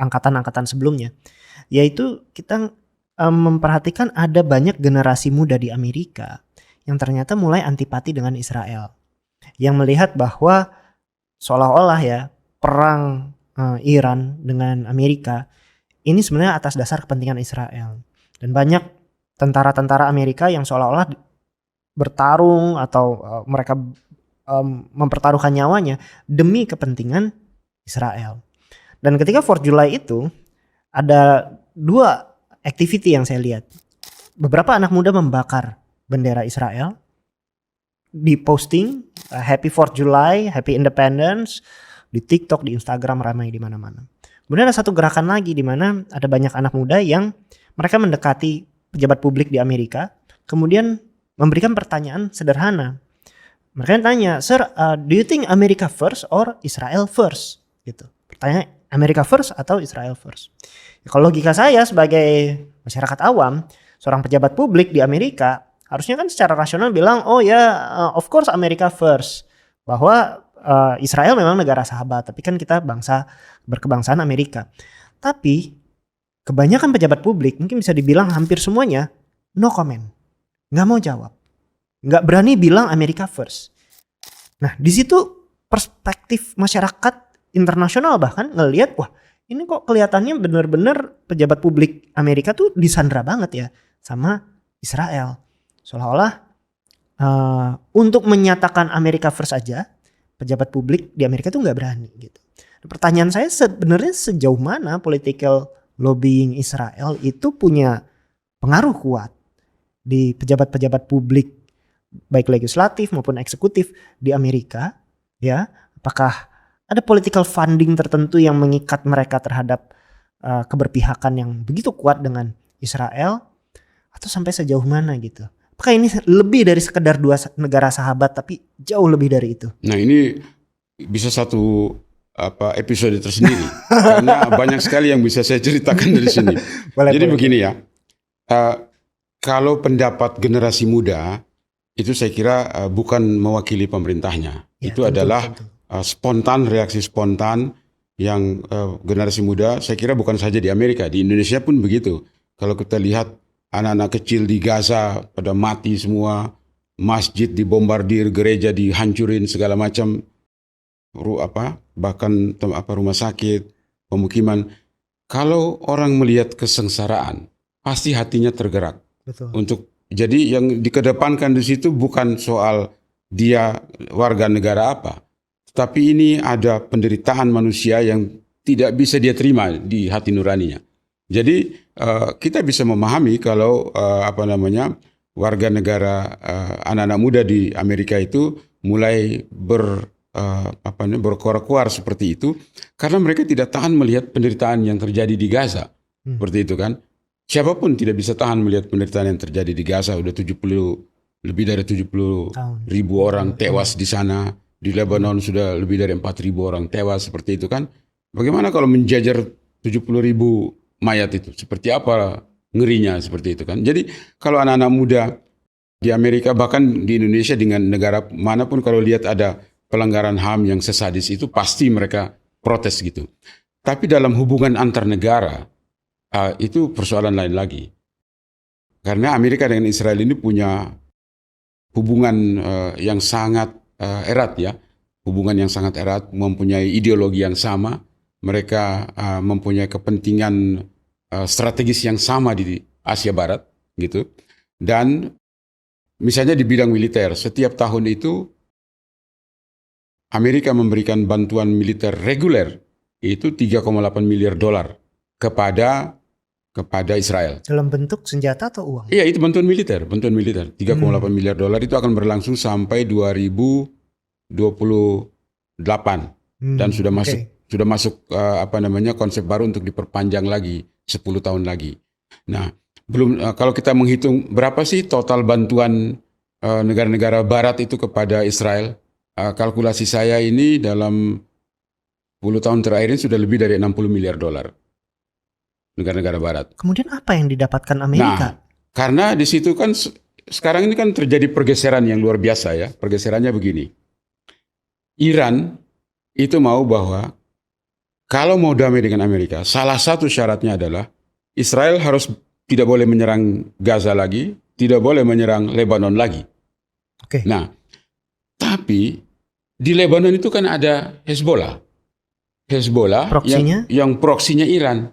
angkatan-angkatan sebelumnya, yaitu kita memperhatikan ada banyak generasi muda di Amerika yang ternyata mulai antipati dengan Israel, yang melihat bahwa seolah-olah ya perang Iran dengan Amerika ini sebenarnya atas dasar kepentingan Israel, dan banyak tentara-tentara Amerika yang seolah-olah bertarung atau mereka mempertaruhkan nyawanya demi kepentingan Israel. Dan ketika 4 July itu ada 2 activity yang saya lihat. Beberapa anak muda membakar bendera Israel, diposting Happy 4 July, Happy Independence di TikTok, di Instagram, ramai di mana-mana. Kemudian ada satu gerakan lagi di mana ada banyak anak muda yang mereka mendekati pejabat publik di Amerika, kemudian memberikan pertanyaan sederhana. Mereka tanya, "Sir, do you think America first or Israel first?" Gitu. Pertanyaan America first atau Israel first. Ya, kalau logika saya sebagai masyarakat awam, seorang pejabat publik di Amerika, harusnya kan secara rasional bilang, oh ya, of course America first. Bahwa Israel memang negara sahabat, tapi kan kita bangsa berkebangsaan Amerika. Tapi kebanyakan pejabat publik, mungkin bisa dibilang hampir semuanya, no comment. Nggak mau jawab. Nggak berani bilang America first. Nah, di situ perspektif masyarakat internasional bahkan ngelihat, wah ini kok kelihatannya benar-benar pejabat publik Amerika tuh disandra banget ya sama Israel. Seolah-olah untuk menyatakan Amerika first aja, pejabat publik di Amerika tuh nggak berani gitu. Pertanyaan saya sebenarnya sejauh mana political lobbying Israel itu punya pengaruh kuat di pejabat-pejabat publik baik legislatif maupun eksekutif di Amerika, ya? Apakah ada political funding tertentu yang mengikat mereka terhadap keberpihakan yang begitu kuat dengan Israel, atau sampai sejauh mana gitu? Apakah ini lebih dari sekedar dua negara sahabat tapi jauh lebih dari itu? Nah, ini bisa satu episode tersendiri karena banyak sekali yang bisa saya ceritakan dari sini. Jadi begini ya, kalau pendapat generasi muda itu saya kira bukan mewakili pemerintahnya. Ya, itu adalah spontan, reaksi spontan yang generasi muda, saya kira bukan saja di Amerika, di Indonesia pun begitu. Kalau kita lihat anak-anak kecil di Gaza pada mati semua, masjid dibombardir, gereja dihancurin segala macam, bahkan rumah sakit, pemukiman. Kalau orang melihat kesengsaraan, pasti hatinya tergerak. Betul. Jadi yang dikedepankan di situ bukan soal dia warga negara apa, tapi ini ada penderitaan manusia yang tidak bisa dia terima di hati nuraninya. Jadi kita bisa memahami kalau warga negara anak-anak muda di Amerika itu mulai berkoar-koar seperti itu karena mereka tidak tahan melihat penderitaan yang terjadi di Gaza. Seperti itu kan. Siapapun tidak bisa tahan melihat penderitaan yang terjadi di Gaza. Udah lebih dari 70 ribu orang tewas di sana. Di Lebanon sudah lebih dari 4.000 orang tewas seperti itu kan. Bagaimana kalau menjajar 70 ribu mayat itu? Seperti apa ngerinya seperti itu kan. Jadi kalau anak-anak muda di Amerika bahkan di Indonesia dengan negara manapun kalau lihat ada pelanggaran HAM yang sesadis itu pasti mereka protes gitu. Tapi dalam hubungan antar negara itu persoalan lain lagi. Karena Amerika dengan Israel ini punya hubungan yang sangat erat ya. Hubungan yang sangat erat, mempunyai ideologi yang sama. Mereka mempunyai kepentingan strategis yang sama di Asia Barat gitu. Dan misalnya di bidang militer, setiap tahun itu Amerika memberikan bantuan militer reguler itu 3,8 miliar dolar kepada Israel. Dalam bentuk senjata atau uang? Iya, itu bantuan militer. 3,8 miliar dolar itu akan berlangsung sampai 2028 dan sudah masuk konsep baru untuk diperpanjang lagi 10 tahun lagi. Nah, belum kalau kita menghitung berapa sih total bantuan negara-negara barat itu kepada Israel, kalkulasi saya ini dalam 10 tahun terakhir ini sudah lebih dari 60 miliar dolar. Negara-negara barat. Kemudian apa yang didapatkan Amerika? Nah, karena di situ kan sekarang ini kan terjadi pergeseran yang luar biasa ya. Pergeserannya begini. Iran itu mau bahwa kalau mau damai dengan Amerika, salah satu syaratnya adalah Israel harus tidak boleh menyerang Gaza lagi, tidak boleh menyerang Lebanon lagi. Oke. Nah, tapi di Lebanon itu kan ada Hezbollah yang proksinya Iran.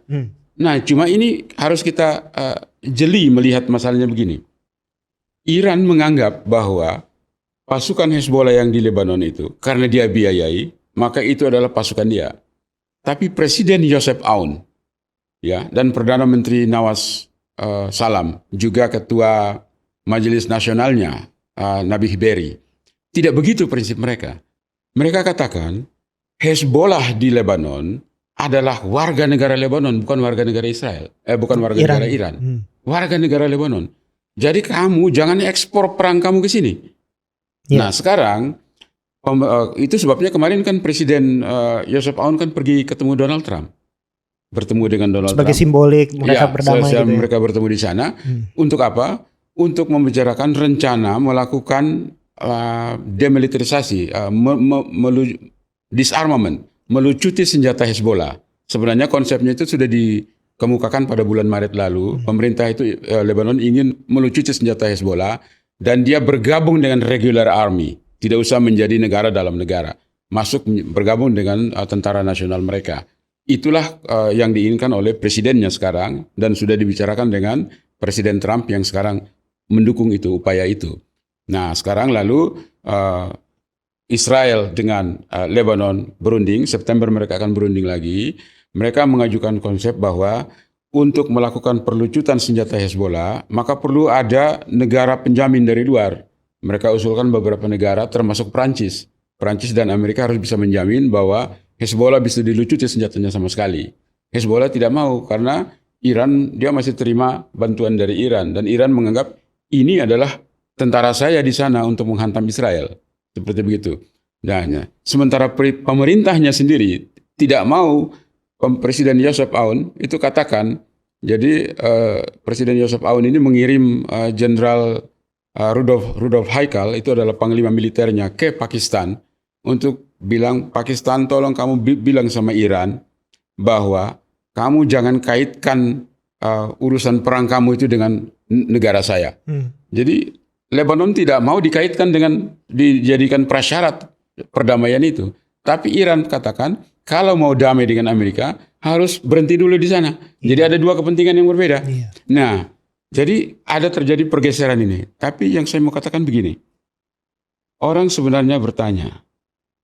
Nah, cuma ini harus kita jeli melihat masalahnya begini. Iran menganggap bahwa pasukan Hezbollah yang di Lebanon itu, karena dia biayai, maka itu adalah pasukan dia. Tapi Presiden Joseph Aoun, ya, dan Perdana Menteri Nawaz Salam, juga Ketua Majelis Nasionalnya, Nabih Berri, tidak begitu prinsip mereka. Mereka katakan, Hezbollah di Lebanon adalah warga negara Lebanon, bukan warga negara Israel. Bukan warga negara Iran. Warga negara Lebanon. Jadi kamu jangan ekspor perang kamu ke sini. Yeah. Nah sekarang Itu sebabnya kemarin kan Presiden Joseph Aoun kan pergi ketemu Donald Trump, bertemu dengan Donald Sebagai Trump. simbolik mereka Ya, berdamai gitu ya. mereka bertemu di sana. Untuk apa? Untuk membicarakan rencana melakukan demilitarisasi, disarmament, melucuti senjata Hezbollah. Sebenarnya konsepnya itu sudah dikemukakan pada bulan Maret lalu. Pemerintah itu Lebanon ingin melucuti senjata Hezbollah dan dia bergabung dengan regular army. Tidak usah menjadi negara dalam negara. Bergabung dengan tentara nasional mereka. Itulah yang diinginkan oleh presidennya sekarang dan sudah dibicarakan dengan Presiden Trump yang sekarang mendukung itu, upaya itu. Nah, sekarang lalu Israel dengan Lebanon berunding, September mereka akan berunding lagi. Mereka mengajukan konsep bahwa untuk melakukan perlucutan senjata Hezbollah, maka perlu ada negara penjamin dari luar. Mereka usulkan beberapa negara termasuk Prancis. Prancis dan Amerika harus bisa menjamin bahwa Hezbollah bisa dilucuti senjatanya sama sekali. Hezbollah tidak mau karena Iran, dia masih terima bantuan dari Iran. Dan Iran menganggap ini adalah tentara saya di sana untuk menghantam Israel. Seperti begitu. Nah, sementara pemerintahnya sendiri tidak mau. Presiden Joseph Aoun itu katakan, jadi Presiden Joseph Aoun ini mengirim Jenderal Rudolf Haikal, itu adalah panglima militernya, ke Pakistan untuk bilang, Pakistan tolong kamu bilang sama Iran bahwa kamu jangan kaitkan urusan perang kamu itu dengan negara saya. Jadi Lebanon tidak mau dikaitkan dengan dijadikan prasyarat perdamaian itu. Tapi Iran katakan kalau mau damai dengan Amerika harus berhenti dulu di sana. Jadi ada dua kepentingan yang berbeda. Nah, jadi ada terjadi pergeseran ini. Tapi yang saya mau katakan begini. Orang sebenarnya bertanya,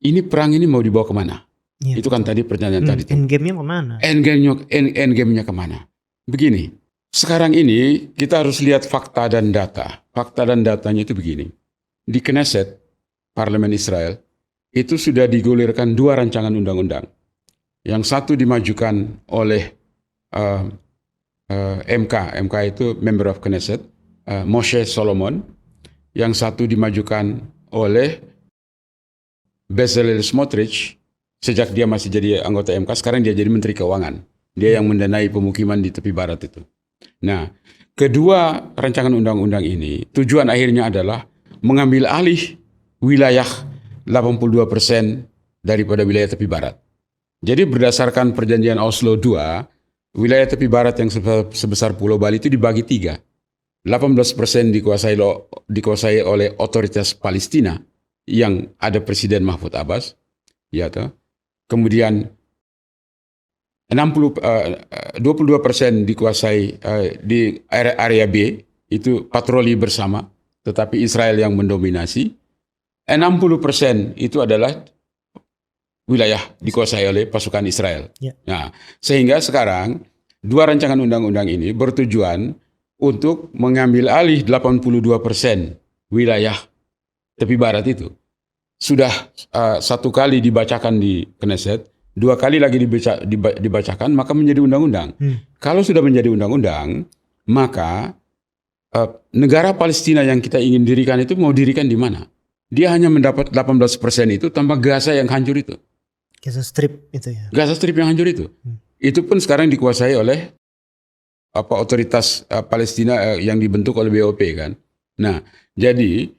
ini perang ini mau dibawa kemana? Itu kan tadi pertanyaan tadi. Endgame-nya kemana? Endgame-nya kemana? Begini, sekarang ini kita harus lihat fakta dan data. Fakta dan datanya itu begini. Di Knesset, Parlemen Israel, itu sudah digulirkan 2 rancangan undang-undang. Yang satu dimajukan oleh MK itu Member of Knesset, Moshe Solomon. Yang satu dimajukan oleh Bezalel Smotrich, sejak dia masih jadi anggota MK, sekarang dia jadi Menteri Keuangan. Dia yang mendanai pemukiman di tepi barat itu. Nah, kedua rancangan undang-undang ini, tujuan akhirnya adalah mengambil alih wilayah 82% daripada wilayah tepi barat. Jadi berdasarkan perjanjian Oslo II, wilayah tepi barat yang sebesar Pulau Bali itu dibagi 3. 18% dikuasai oleh otoritas Palestina yang ada Presiden Mahfud Abbas, ya toh. Kemudian 22% dikuasai di area B, itu patroli bersama, tetapi Israel yang mendominasi. 60% itu adalah wilayah dikuasai oleh pasukan Israel. Nah, sehingga sekarang 2 rancangan undang-undang ini bertujuan untuk mengambil alih 82% wilayah tepi barat itu. Sudah 1 kali dibacakan di Knesset, 2 kali lagi dibacakan, maka menjadi undang-undang. Kalau sudah menjadi undang-undang, maka negara Palestina yang kita ingin dirikan itu mau dirikan di mana? Dia hanya mendapat 18% itu tanpa Gaza yang hancur itu. Gaza Strip itu ya. Gaza Strip yang hancur itu. Itu pun sekarang dikuasai oleh otoritas Palestina yang dibentuk oleh BOP kan. Nah, jadi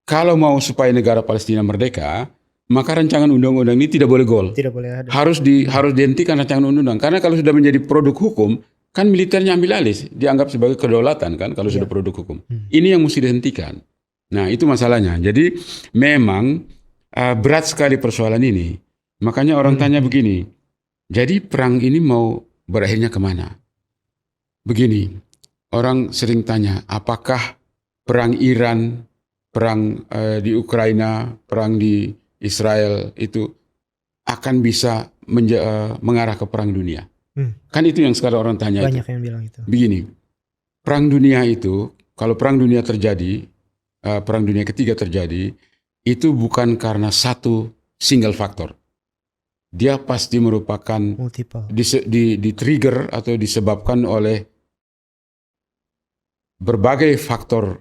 kalau mau supaya negara Palestina merdeka, maka rancangan undang-undang ini tidak boleh gol. Tidak boleh ada. Harus dihentikan rancangan undang-undang. Karena kalau sudah menjadi produk hukum, kan militernya ambil alih, dianggap sebagai kedaulatan kan kalau sudah produk hukum. Ini yang mesti dihentikan. Nah, itu masalahnya. Jadi memang berat sekali persoalan ini. Makanya orang tanya begini, jadi perang ini mau berakhirnya kemana? Begini, orang sering tanya, apakah perang Iran, perang di Ukraina, perang di Israel itu akan bisa mengarah ke perang dunia? Kan itu yang sekarang orang tanya. Banyak yang bilang itu. Begini, perang dunia itu, kalau perang dunia terjadi, perang dunia ketiga terjadi, itu bukan karena satu single faktor. Dia pasti merupakan di-trigger atau disebabkan oleh berbagai faktor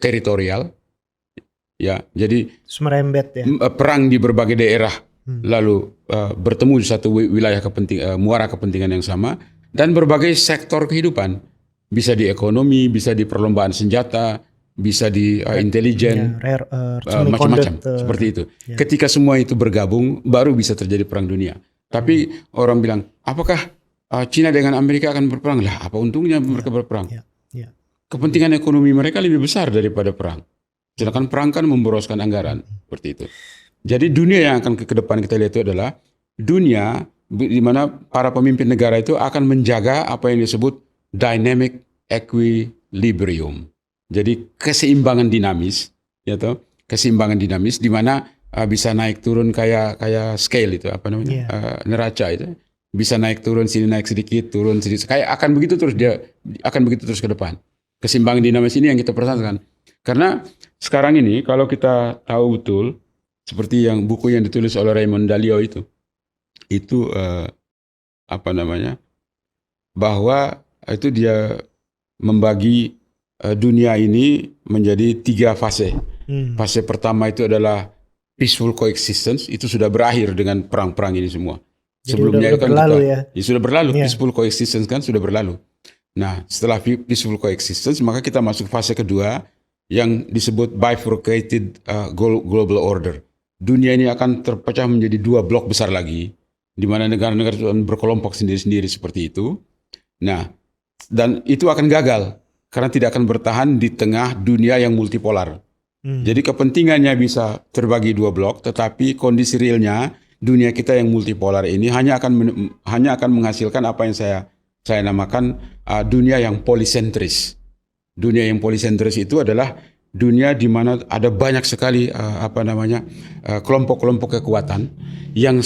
teritorial ya. Jadi Semerembet ya. perang di berbagai daerah, Hmm. lalu bertemu di satu wilayah muara kepentingan yang sama, dan berbagai sektor kehidupan. Bisa di ekonomi, bisa di perlombaan senjata, bisa di intelijen, Rare earth, macam-macam semiconductor. seperti itu. Ya. Ketika semua itu bergabung, baru bisa terjadi perang dunia. Tapi orang bilang, apakah Cina dengan Amerika akan berperang? Lah, apa untungnya mereka berperang? Ya. Ya. Kepentingan ekonomi mereka lebih besar daripada perang. Sedangkan perang kan memboroskan anggaran, seperti itu. Jadi dunia yang akan ke depan kita lihat itu adalah dunia di mana para pemimpin negara itu akan menjaga apa yang disebut dynamic equilibrium. Jadi keseimbangan dinamis, ya toh, keseimbangan dinamis di mana bisa naik turun kayak scale itu, apa namanya, neraca itu, bisa naik turun sini, naik sedikit, turun sedikit, kayak akan begitu terus, dia akan begitu terus ke depan. Keseimbangan dinamis ini yang kita pertahankan. Karena sekarang ini kalau kita tahu betul, seperti yang buku yang ditulis oleh Raymond Dalio itu apa namanya, bahwa itu dia membagi dunia ini menjadi 3 fase. Fase pertama itu adalah peaceful coexistence, itu sudah berakhir dengan perang-perang ini semua. Jadi Sebelumnya udah itu kan berlalu kita, ya. sudah berlalu, Yeah. peaceful coexistence kan sudah berlalu. Nah, setelah peaceful coexistence, maka kita masuk fase kedua yang disebut bifurcated global order. Dunia ini akan terpecah menjadi 2 blok besar lagi, di mana negara-negara itu berkelompok sendiri-sendiri seperti itu. Nah, dan itu akan gagal karena tidak akan bertahan di tengah dunia yang multipolar. Jadi kepentingannya bisa terbagi 2 blok, tetapi kondisi realnya dunia kita yang multipolar ini hanya akan menghasilkan apa yang saya namakan dunia yang polisentris. Dunia yang polisentris itu adalah dunia di mana ada banyak sekali kelompok-kelompok kekuatan yang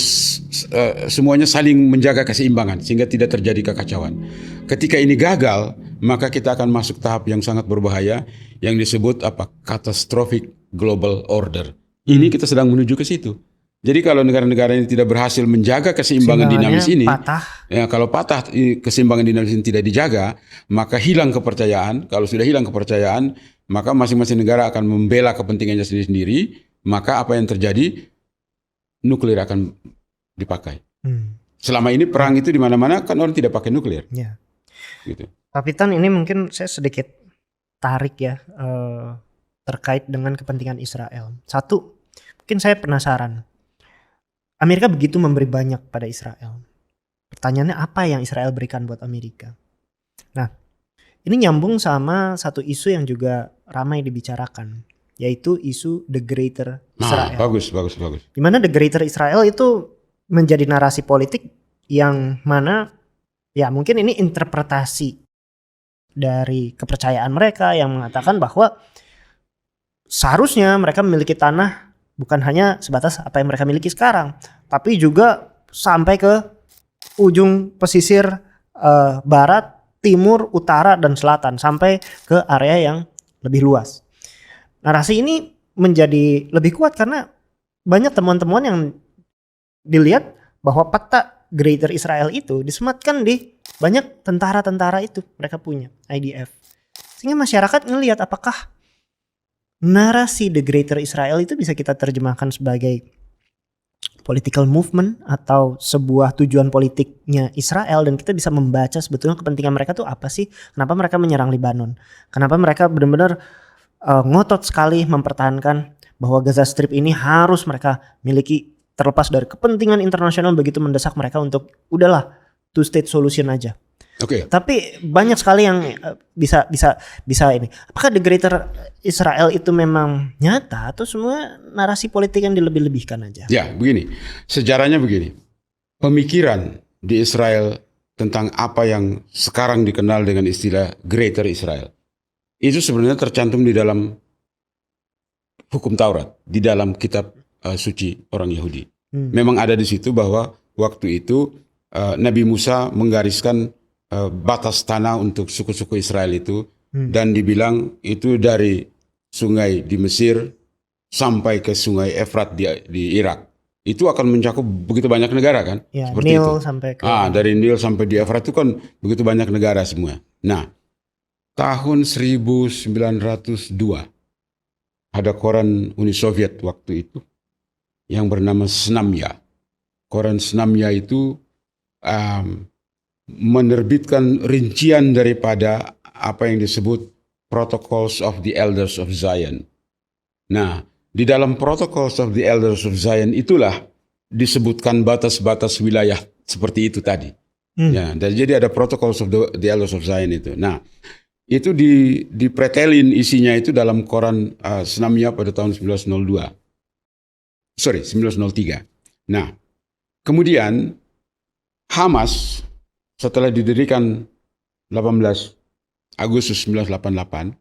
semuanya saling menjaga keseimbangan sehingga tidak terjadi kekacauan. Ketika ini gagal, maka kita akan masuk tahap yang sangat berbahaya yang disebut catastrophic global order. Ini kita sedang menuju ke situ. Jadi kalau negara-negara ini tidak berhasil menjaga keseimbangan dinamis ini, kalau patah keseimbangan dinamis ini tidak dijaga, maka hilang kepercayaan. Kalau sudah hilang kepercayaan, maka masing-masing negara akan membela kepentingannya sendiri-sendiri. Maka apa yang terjadi? Nuklir akan dipakai. Selama ini perang itu di mana-mana kan orang tidak pakai nuklir. Ya. Gitu. Tapi Tan, ini mungkin saya sedikit tarik ya terkait dengan kepentingan Israel. Satu, mungkin saya penasaran. Amerika begitu memberi banyak pada Israel. Pertanyaannya apa yang Israel berikan buat Amerika? Nah, ini nyambung sama satu isu yang juga ramai dibicarakan, yaitu isu The Greater Israel. Bagus. Di mana The Greater Israel itu menjadi narasi politik yang mana ya mungkin ini interpretasi dari kepercayaan mereka yang mengatakan bahwa seharusnya mereka memiliki tanah bukan hanya sebatas apa yang mereka miliki sekarang, tapi juga sampai ke ujung pesisir barat, timur, utara, dan selatan, sampai ke area yang lebih luas. Narasi ini menjadi lebih kuat karena banyak temuan-temuan yang dilihat bahwa peta Greater Israel itu disematkan di banyak tentara-tentara itu mereka punya, IDF. Sehingga masyarakat ngelihat apakah narasi The Greater Israel itu bisa kita terjemahkan sebagai political movement atau sebuah tujuan politiknya Israel, dan kita bisa membaca sebetulnya kepentingan mereka tuh apa sih? Kenapa mereka menyerang Lebanon? Kenapa mereka benar-benar ngotot sekali mempertahankan bahwa Gaza Strip ini harus mereka miliki terlepas dari kepentingan internasional begitu mendesak mereka untuk udahlah two state solution aja. Oke. Tapi banyak sekali yang bisa ini. Apakah The Greater Israel itu memang nyata atau semua narasi politik yang dilebih-lebihkan aja? Ya, begini. Sejarahnya begini. Pemikiran di Israel tentang apa yang sekarang dikenal dengan istilah Greater Israel itu sebenarnya tercantum di dalam hukum Taurat, di dalam kitab suci orang Yahudi. Memang ada di situ bahwa waktu itu Nabi Musa menggariskan batas tanah untuk suku-suku Israel itu, dan dibilang itu dari sungai di Mesir sampai ke sungai Efrat di Irak. Itu akan mencakup begitu banyak negara kan? Ya, seperti Nil itu. Sampai ke Dari Nil sampai di Efrat itu kan begitu banyak negara semua. Nah, tahun 1902 ada koran Uni Soviet waktu itu yang bernama Snamya. Koran Snamya itu menerbitkan rincian daripada apa yang disebut Protocols of the Elders of Zion. Nah, di dalam Protocols of the Elders of Zion itulah disebutkan batas-batas wilayah seperti itu tadi. Ya, dan jadi ada Protocols of the Elders of Zion itu. Nah, itu dipretelin isinya itu dalam koran Snamya pada tahun 1903. Nah, kemudian Hamas setelah didirikan 18 Agustus 1988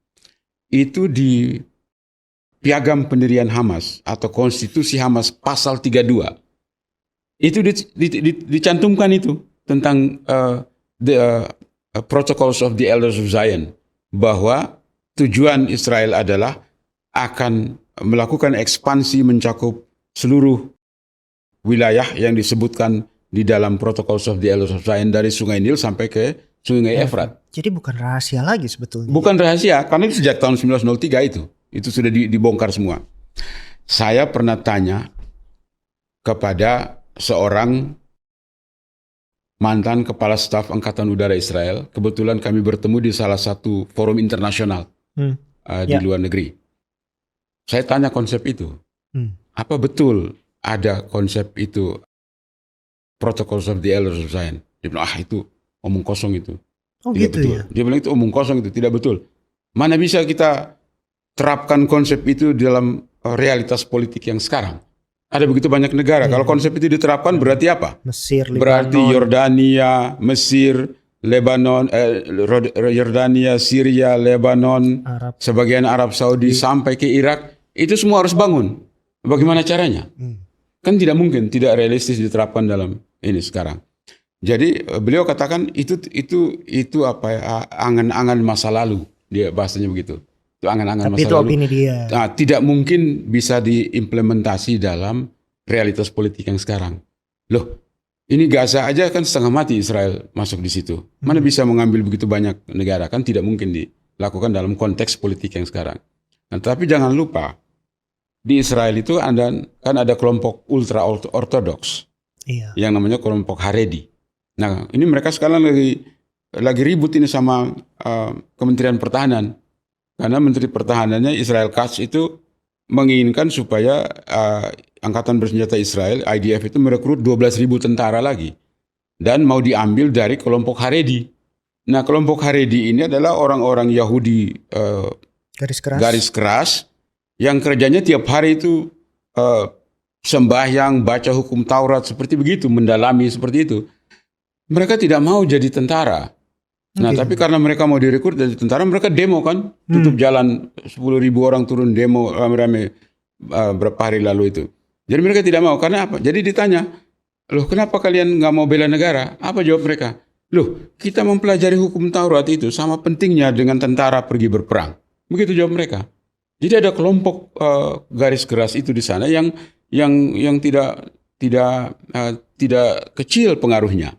itu di Piagam Pendirian Hamas atau Konstitusi Hamas pasal 32 itu dicantumkan itu tentang Protocols of the Elders of Zion, bahwa tujuan Israel adalah akan melakukan ekspansi mencakup seluruh wilayah yang disebutkan di dalam Protocols of the Elders of Zion dari Sungai Nil sampai ke Sungai Efrat. Jadi bukan rahasia lagi sebetulnya. Bukan rahasia, karena itu sejak tahun 1903 itu sudah dibongkar semua. Saya pernah tanya kepada seorang mantan kepala staf Angkatan Udara Israel. Kebetulan kami bertemu di salah satu forum internasional di luar negeri. Saya tanya konsep itu. Apa betul ada konsep itu, Protocols of the Elders of Zion? Dia bilang, itu omong kosong itu. Oh Tidak gitu betul. ya? Dia bilang itu omong kosong itu, tidak betul. Mana bisa kita terapkan konsep itu dalam realitas politik yang sekarang? Ada begitu banyak negara. Kalau konsep itu diterapkan berarti apa? Mesir, Berarti Lebanon, Yordania, Mesir, Lebanon, Yordania, Syria, Lebanon, Arab. sebagian Arab Saudi sampai ke Irak, itu semua harus bangun. Bagaimana caranya? Kan tidak mungkin, tidak realistis diterapkan dalam ini sekarang. Jadi beliau katakan itu apa ya, angan-angan masa lalu, dia bahasanya begitu. Itu angan-angan Tapi masa itu lalu. opini dia. Nah, tidak mungkin bisa diimplementasi dalam realitas politik yang sekarang. Loh, ini Gaza aja kan setengah mati Israel masuk di situ. Mana bisa mengambil begitu banyak negara? Kan tidak mungkin dilakukan dalam konteks politik yang sekarang. Nah, tapi jangan lupa, di Israel itu ada kelompok ultra ortodoks yang namanya kelompok Haredi. Nah, ini mereka sekarang lagi ribut ini sama Kementerian Pertahanan, karena Menteri Pertahanannya Israel Katz itu menginginkan supaya Angkatan Bersenjata Israel IDF itu merekrut 12.000 tentara lagi dan mau diambil dari kelompok Haredi. Nah, kelompok Haredi ini adalah orang-orang Yahudi garis keras yang kerjanya tiap hari itu sembahyang, baca hukum Taurat seperti begitu, mendalami seperti itu. Mereka tidak mau jadi tentara. Nah, tapi karena mereka mau direkrut jadi tentara, mereka demo kan, tutup jalan, 10.000 orang turun demo rame-rame berapa hari lalu itu. Jadi mereka tidak mau, karena apa? Jadi ditanya, loh kenapa kalian nggak mau bela negara? Apa jawab mereka? Loh, kita mempelajari hukum Taurat itu sama pentingnya dengan tentara pergi berperang. Begitu jawab mereka. Jadi ada kelompok garis keras itu di sana yang tidak kecil pengaruhnya.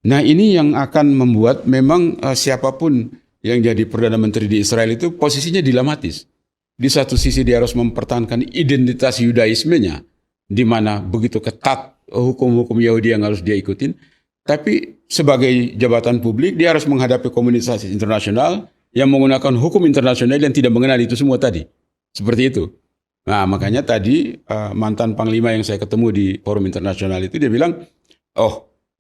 Nah ini yang akan membuat memang siapapun yang jadi Perdana Menteri di Israel itu posisinya dilematis. Di satu sisi dia harus mempertahankan identitas Yudaismenya, di mana begitu ketat hukum-hukum Yahudi yang harus dia ikutin. Tapi sebagai jabatan publik dia harus menghadapi komunitas internasional yang menggunakan hukum internasional yang tidak mengenal itu semua tadi. Seperti itu. Nah makanya tadi mantan Panglima yang saya ketemu di forum internasional itu dia bilang,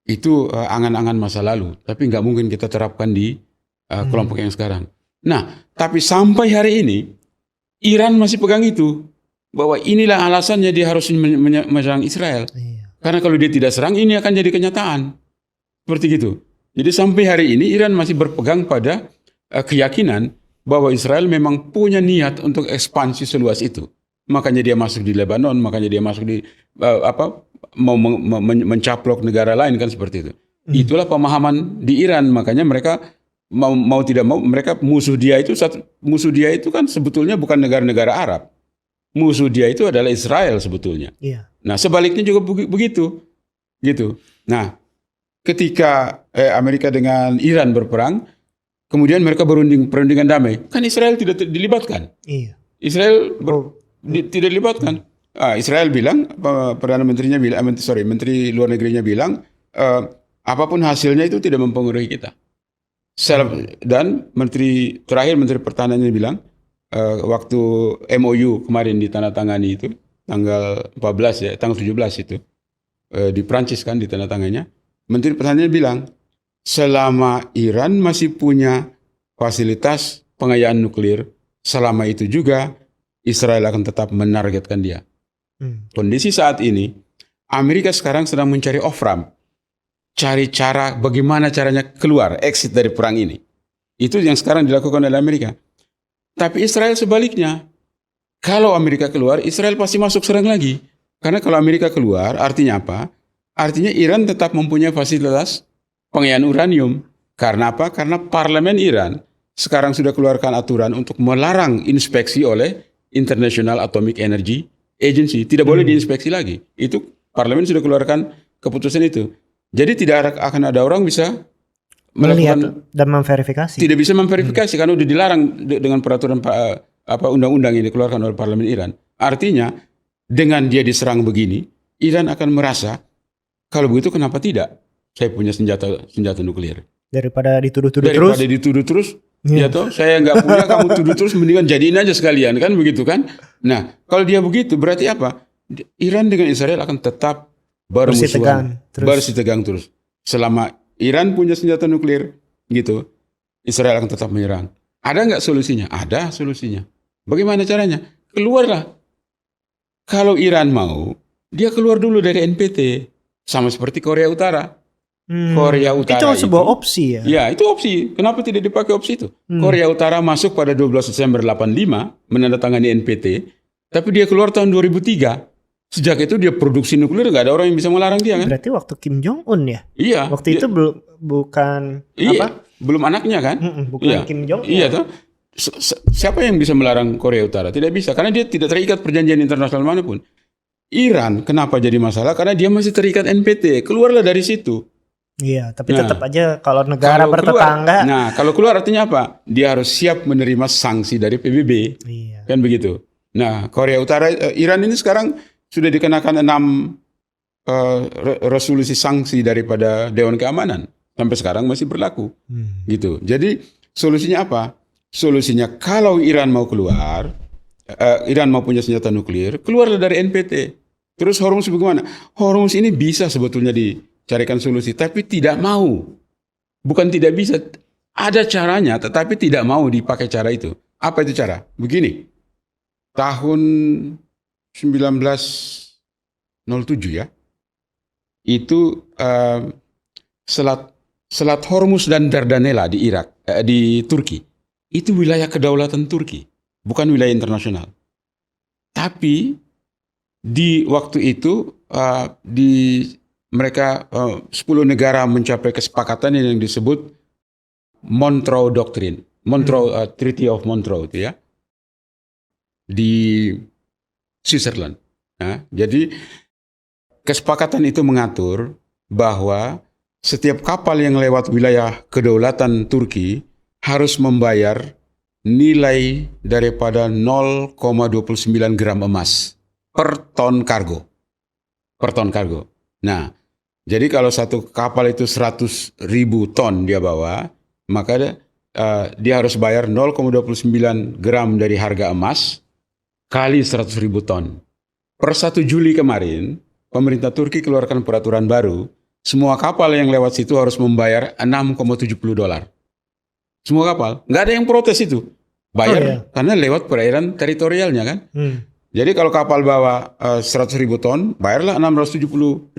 itu angan-angan masa lalu, tapi nggak mungkin kita terapkan di kelompok yang sekarang. Nah, tapi sampai hari ini Iran masih pegang itu, bahwa inilah alasannya dia harus menyerang Israel. Karena kalau dia tidak serang, ini akan jadi kenyataan. Seperti gitu. Jadi sampai hari ini Iran masih berpegang pada keyakinan bahwa Israel memang punya niat untuk ekspansi seluas itu. Makanya dia masuk di Lebanon, makanya dia masuk di mau mencaplok negara lain kan seperti itu. Itulah pemahaman di Iran, makanya mereka mau tidak mau mereka musuh dia itu kan sebetulnya bukan negara-negara Arab. Musuh dia itu adalah Israel sebetulnya. Nah, sebaliknya juga begitu. Gitu. Nah, ketika Amerika dengan Iran berperang, kemudian mereka perundingan damai, kan Israel tidak dilibatkan. Israel Oh. tidak dilibatkan. Israel bilang, Perdana Menterinya bilang, Menteri Luar Negerinya bilang, apapun hasilnya itu tidak mempengaruhi kita. Dan Menteri Pertahanannya bilang, waktu MOU kemarin ditandatangani itu, tanggal 14 ya, tanggal 17 itu, di Prancis kan ditandatangannya, Menteri Pertahanannya bilang, selama Iran masih punya fasilitas pengayaan nuklir, selama itu juga Israel akan tetap menargetkan dia. Kondisi saat ini, Amerika sekarang sedang mencari off-ramp, cari cara bagaimana caranya keluar, exit dari perang ini. Itu yang sekarang dilakukan oleh Amerika. Tapi Israel sebaliknya, kalau Amerika keluar, Israel pasti masuk serang lagi. Karena kalau Amerika keluar, artinya apa? Artinya Iran tetap mempunyai fasilitas pengayaan uranium. Karena apa? Karena parlemen Iran sekarang sudah keluarkan aturan untuk melarang inspeksi oleh International Atomic Energy Agency. Tidak boleh diinspeksi lagi. Itu parlemen sudah keluarkan keputusan itu. Jadi tidak akan ada orang bisa melihat dan memverifikasi. Tidak bisa memverifikasi karena sudah dilarang dengan peraturan undang-undang yang dikeluarkan oleh parlemen Iran. Artinya dengan dia diserang begini, Iran akan merasa kalau begitu kenapa tidak? Saya punya senjata nuklir. Daripada dituduh terus, ya toh, saya nggak punya, kamu tuduh terus, mendingan jadiin aja sekalian, kan begitu kan? Nah, kalau dia begitu berarti apa? Iran dengan Israel akan tetap bermusuhan, bersitegang terus. Selama Iran punya senjata nuklir, gitu, Israel akan tetap menyerang. Ada nggak solusinya? Ada solusinya. Bagaimana caranya? Keluarlah. Kalau Iran mau, dia keluar dulu dari NPT, sama seperti Korea Utara. Korea Utara itu sebuah opsi ya? Ya, itu opsi. Kenapa tidak dipakai opsi itu? Korea Utara masuk pada 12 Desember 85, menandatangani NPT, tapi dia keluar tahun 2003. Sejak itu dia produksi nuklir, nggak ada orang yang bisa melarang dia kan? Berarti waktu Kim Jong Un ya? Iya. Waktu itu bukan apa? Belum anaknya kan? Bukan Kim Jong Un. Iya toh. Siapa yang bisa melarang Korea Utara? Tidak bisa, karena dia tidak terikat perjanjian internasional manapun. Iran kenapa jadi masalah? Karena dia masih terikat NPT. Keluarlah dari situ. Iya, tapi tetap aja kalau negara bertetangga. Kalau keluar artinya apa? Dia harus siap menerima sanksi dari PBB. Iya. Kan begitu. Nah, Korea Utara, Iran ini sekarang sudah dikenakan 6 resolusi sanksi daripada Dewan Keamanan. Sampai sekarang masih berlaku. Gitu. Jadi solusinya apa? Solusinya kalau Iran mau keluar, Iran mau punya senjata nuklir, keluarlah dari NPT. Terus Hormuz bagaimana? Hormuz ini bisa sebetulnya dicarikan solusi, tapi tidak mau. Bukan tidak bisa, ada caranya, tetapi tidak mau dipakai cara itu. Apa itu cara? Begini, tahun 1907 ya, itu Selat Hormuz dan Dardanella di Irak, di Turki, itu wilayah kedaulatan Turki, bukan wilayah internasional. Tapi di waktu itu mereka 10 negara mencapai kesepakatan yang disebut Montreux Doctrine, Treaty of Montreux itu ya, di Switzerland. Nah, jadi kesepakatan itu mengatur bahwa setiap kapal yang lewat wilayah kedaulatan Turki harus membayar nilai daripada 0,29 gram emas per ton kargo. Nah, jadi kalau satu kapal itu 100.000 ton dia bawa, maka dia harus bayar 0,29 gram dari harga emas kali 100.000 ton. Per 1 Juli kemarin, pemerintah Turki keluarkan peraturan baru, semua kapal yang lewat situ harus membayar $6,70. Semua kapal, nggak ada yang protes itu. Bayar karena lewat perairan teritorialnya kan. Jadi kalau kapal bawa 100.000 ton, bayarlah $670.000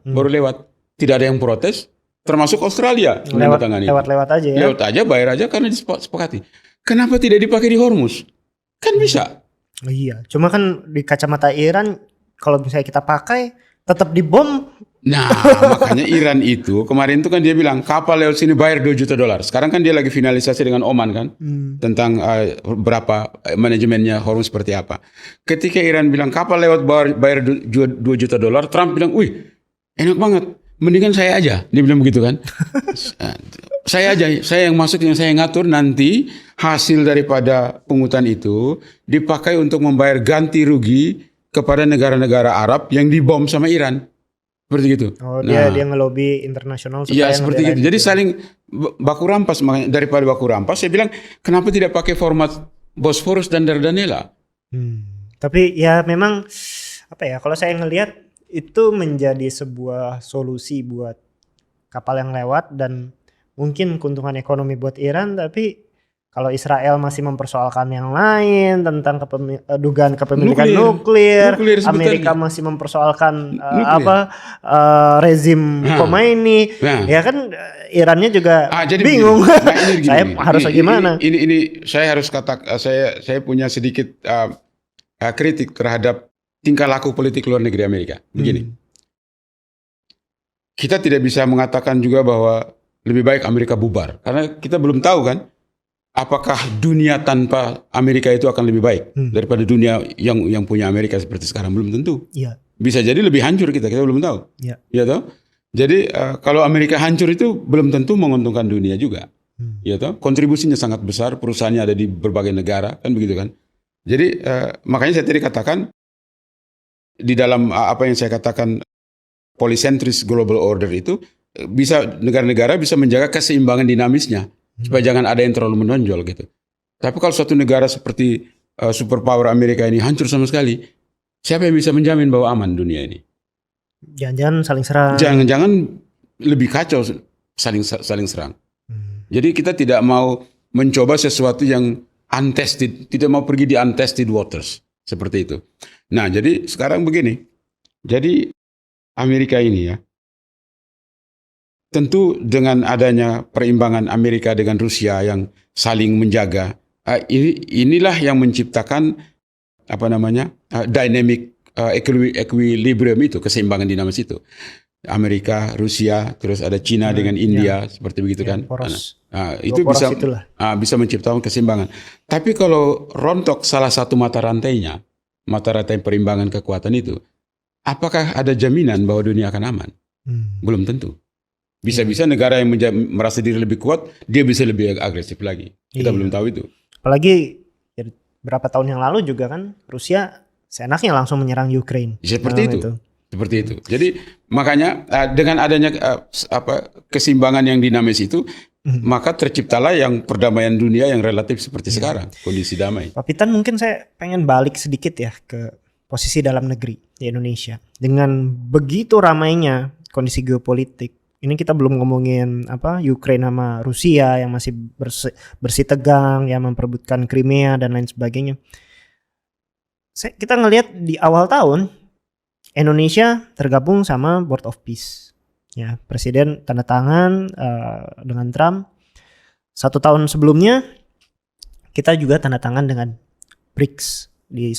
baru lewat. Tidak ada yang protes, termasuk Australia. Lewat aja ya. Lewat aja, bayar aja karena disepakati. Kenapa tidak dipakai di Hormuz? Kan bisa. Iya, cuma kan di kacamata Iran, kalau misalnya kita pakai, tetap dibom. Nah, makanya Iran itu kemarin itu kan dia bilang kapal lewat sini bayar $2 juta. Sekarang kan dia lagi finalisasi dengan Oman kan, tentang berapa manajemennya Hormuz seperti apa. Ketika Iran bilang kapal lewat bayar $2 juta, Trump bilang, wih enak banget, mendingan saya aja. Dia bilang begitu kan. Saya yang masuk, yang saya ngatur nanti hasil daripada pungutan itu dipakai untuk membayar ganti rugi kepada negara-negara Arab yang dibom sama Iran. Seperti gitu. Oh, dia ngelobi internasional supaya seperti gitu. Jadi saling baku rampas. Makanya daripada baku rampas, saya bilang kenapa tidak pakai format Bosphorus dan Dardanella? Tapi ya memang apa ya? Kalau saya ngelihat itu menjadi sebuah solusi buat kapal yang lewat dan mungkin keuntungan ekonomi buat Iran, tapi kalau Israel masih mempersoalkan yang lain tentang dugaan kepemilikan nuklir Amerika masih mempersoalkan rezim Khomeini, ya kan Irannya juga bingung. Ini saya harus gimana? Ini saya harus saya punya sedikit kritik terhadap tingkah laku politik luar negeri Amerika. Begini, kita tidak bisa mengatakan juga bahwa lebih baik Amerika bubar, karena kita belum tahu kan apakah dunia tanpa Amerika itu akan lebih baik daripada dunia yang punya Amerika seperti sekarang. Belum tentu. Ya. Bisa jadi lebih hancur kita belum tahu. Ya. Ya toh? Jadi kalau Amerika hancur itu belum tentu menguntungkan dunia juga. Ya toh? Kontribusinya sangat besar, perusahaannya ada di berbagai negara, kan begitu kan. Jadi makanya saya tadi katakan di dalam apa yang saya katakan polycentric global order itu bisa negara-negara bisa menjaga keseimbangan dinamisnya supaya jangan ada yang terlalu menonjol gitu. Tapi kalau suatu negara seperti superpower Amerika ini hancur sama sekali, siapa yang bisa menjamin bahwa aman dunia ini? Jangan-jangan saling serang. Jangan-jangan lebih kacau saling serang. Jadi kita tidak mau mencoba sesuatu yang untested, tidak mau pergi di untested waters seperti itu. Nah, jadi sekarang begini. Jadi Amerika ini ya, tentu dengan adanya perimbangan Amerika dengan Rusia yang saling menjaga, inilah yang menciptakan dynamic equilibrium itu, keseimbangan dinamis itu. Amerika, Rusia, terus ada Cina dengan India, seperti begitu kan? Itu bisa menciptakan keseimbangan. Tapi kalau rontok salah satu mata rantai perimbangan kekuatan itu, apakah ada jaminan bahwa dunia akan aman? Belum tentu. Bisa-bisa negara yang merasa diri lebih kuat, dia bisa lebih agresif lagi. Kita belum tahu itu. Apalagi berapa tahun yang lalu juga kan Rusia seenaknya langsung menyerang Ukraine. Seperti itu. Jadi makanya dengan adanya keseimbangan yang dinamis itu, maka terciptalah yang perdamaian dunia yang relatif seperti sekarang, kondisi damai. Pak Pitan, mungkin saya pengen balik sedikit ya ke posisi dalam negeri di Indonesia. Dengan begitu ramainya kondisi geopolitik, ini kita belum ngomongin Ukraine sama Rusia yang masih bersih tegang, yang memperebutkan Crimea dan lain sebagainya. Kita ngelihat di awal tahun Indonesia tergabung sama Board of Peace. Ya, Presiden tanda tangan dengan Trump. 1 tahun sebelumnya kita juga tanda tangan dengan BRICS di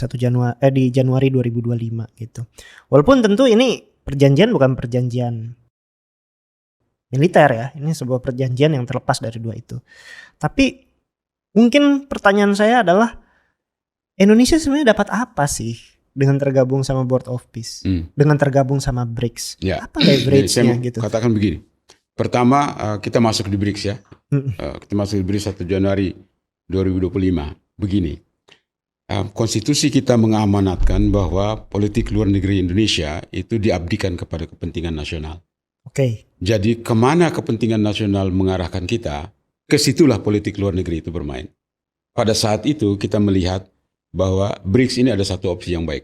Januari 2025 gitu. Walaupun tentu ini perjanjian bukan perjanjian militer ya, ini sebuah perjanjian yang terlepas dari dua itu. Tapi mungkin pertanyaan saya adalah Indonesia sebenarnya dapat apa sih dengan tergabung sama Board of Peace, dengan tergabung sama BRICS? Ya. Apa leverage-nya gitu? Katakan begini, pertama kita masuk di BRICS ya, kita masuk di BRICS 1 Januari 2025. Begini, konstitusi kita mengamanatkan bahwa politik luar negeri Indonesia itu diabdikan kepada kepentingan nasional. Oke. Jadi kemana kepentingan nasional mengarahkan kita, kesitulah politik luar negeri itu bermain. Pada saat itu kita melihat bahwa BRICS ini ada satu opsi yang baik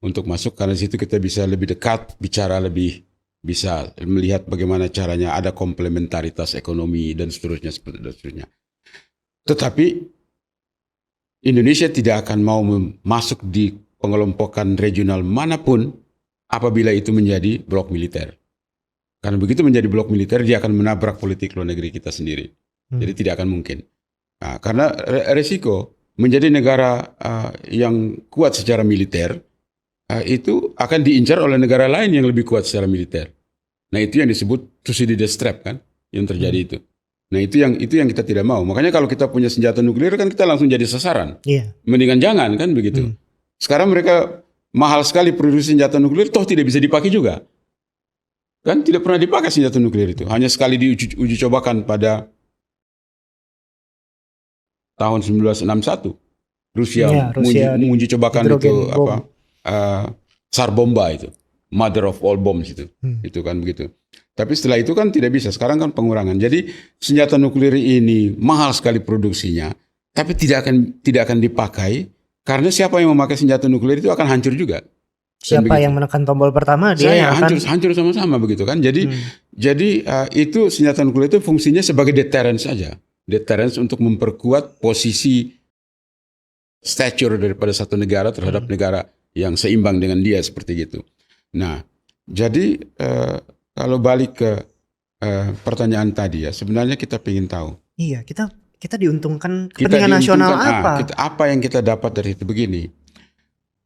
untuk masuk, karena di situ kita bisa lebih dekat, bicara lebih, bisa melihat bagaimana caranya, ada komplementaritas ekonomi dan seterusnya. Tetapi Indonesia tidak akan mau masuk di pengelompokan regional manapun apabila itu menjadi blok militer. Karena begitu menjadi blok militer, dia akan menabrak politik luar negeri kita sendiri. Jadi tidak akan mungkin. Nah, karena resiko menjadi negara yang kuat secara militer, itu akan diincar oleh negara lain yang lebih kuat secara militer. Nah, itu yang disebut Thucydides trap kan, yang terjadi itu. Nah, itu yang kita tidak mau. Makanya kalau kita punya senjata nuklir kan kita langsung jadi sasaran. Mendingan jangan kan begitu. Sekarang mereka mahal sekali produksi senjata nuklir, toh tidak bisa dipakai juga. Kan tidak pernah dipakai senjata nuklir itu. Hanya sekali diuji cobakan pada tahun 1961. Rusia, Ya, Rusia menguji cobakan itu hidrogen bom. SAR bomba itu, mother of all bombs itu kan begitu. Tapi setelah itu kan tidak bisa. Sekarang kan pengurangan. Jadi senjata nuklir ini mahal sekali produksinya, tapi tidak akan dipakai karena siapa yang memakai senjata nuklir itu akan hancur juga. Siapa yang menekan tombol pertama dia yang akan hancur sama-sama begitu kan. Jadi itu senjata nuklir itu fungsinya sebagai deterrence saja. Deterrence untuk memperkuat posisi stature daripada satu negara terhadap negara yang seimbang dengan dia seperti gitu. Nah, jadi kalau balik ke pertanyaan tadi ya, sebenarnya kita ingin tahu. Iya, kita diuntungkan kepentingan nasional apa? Apa yang kita dapat dari itu begini.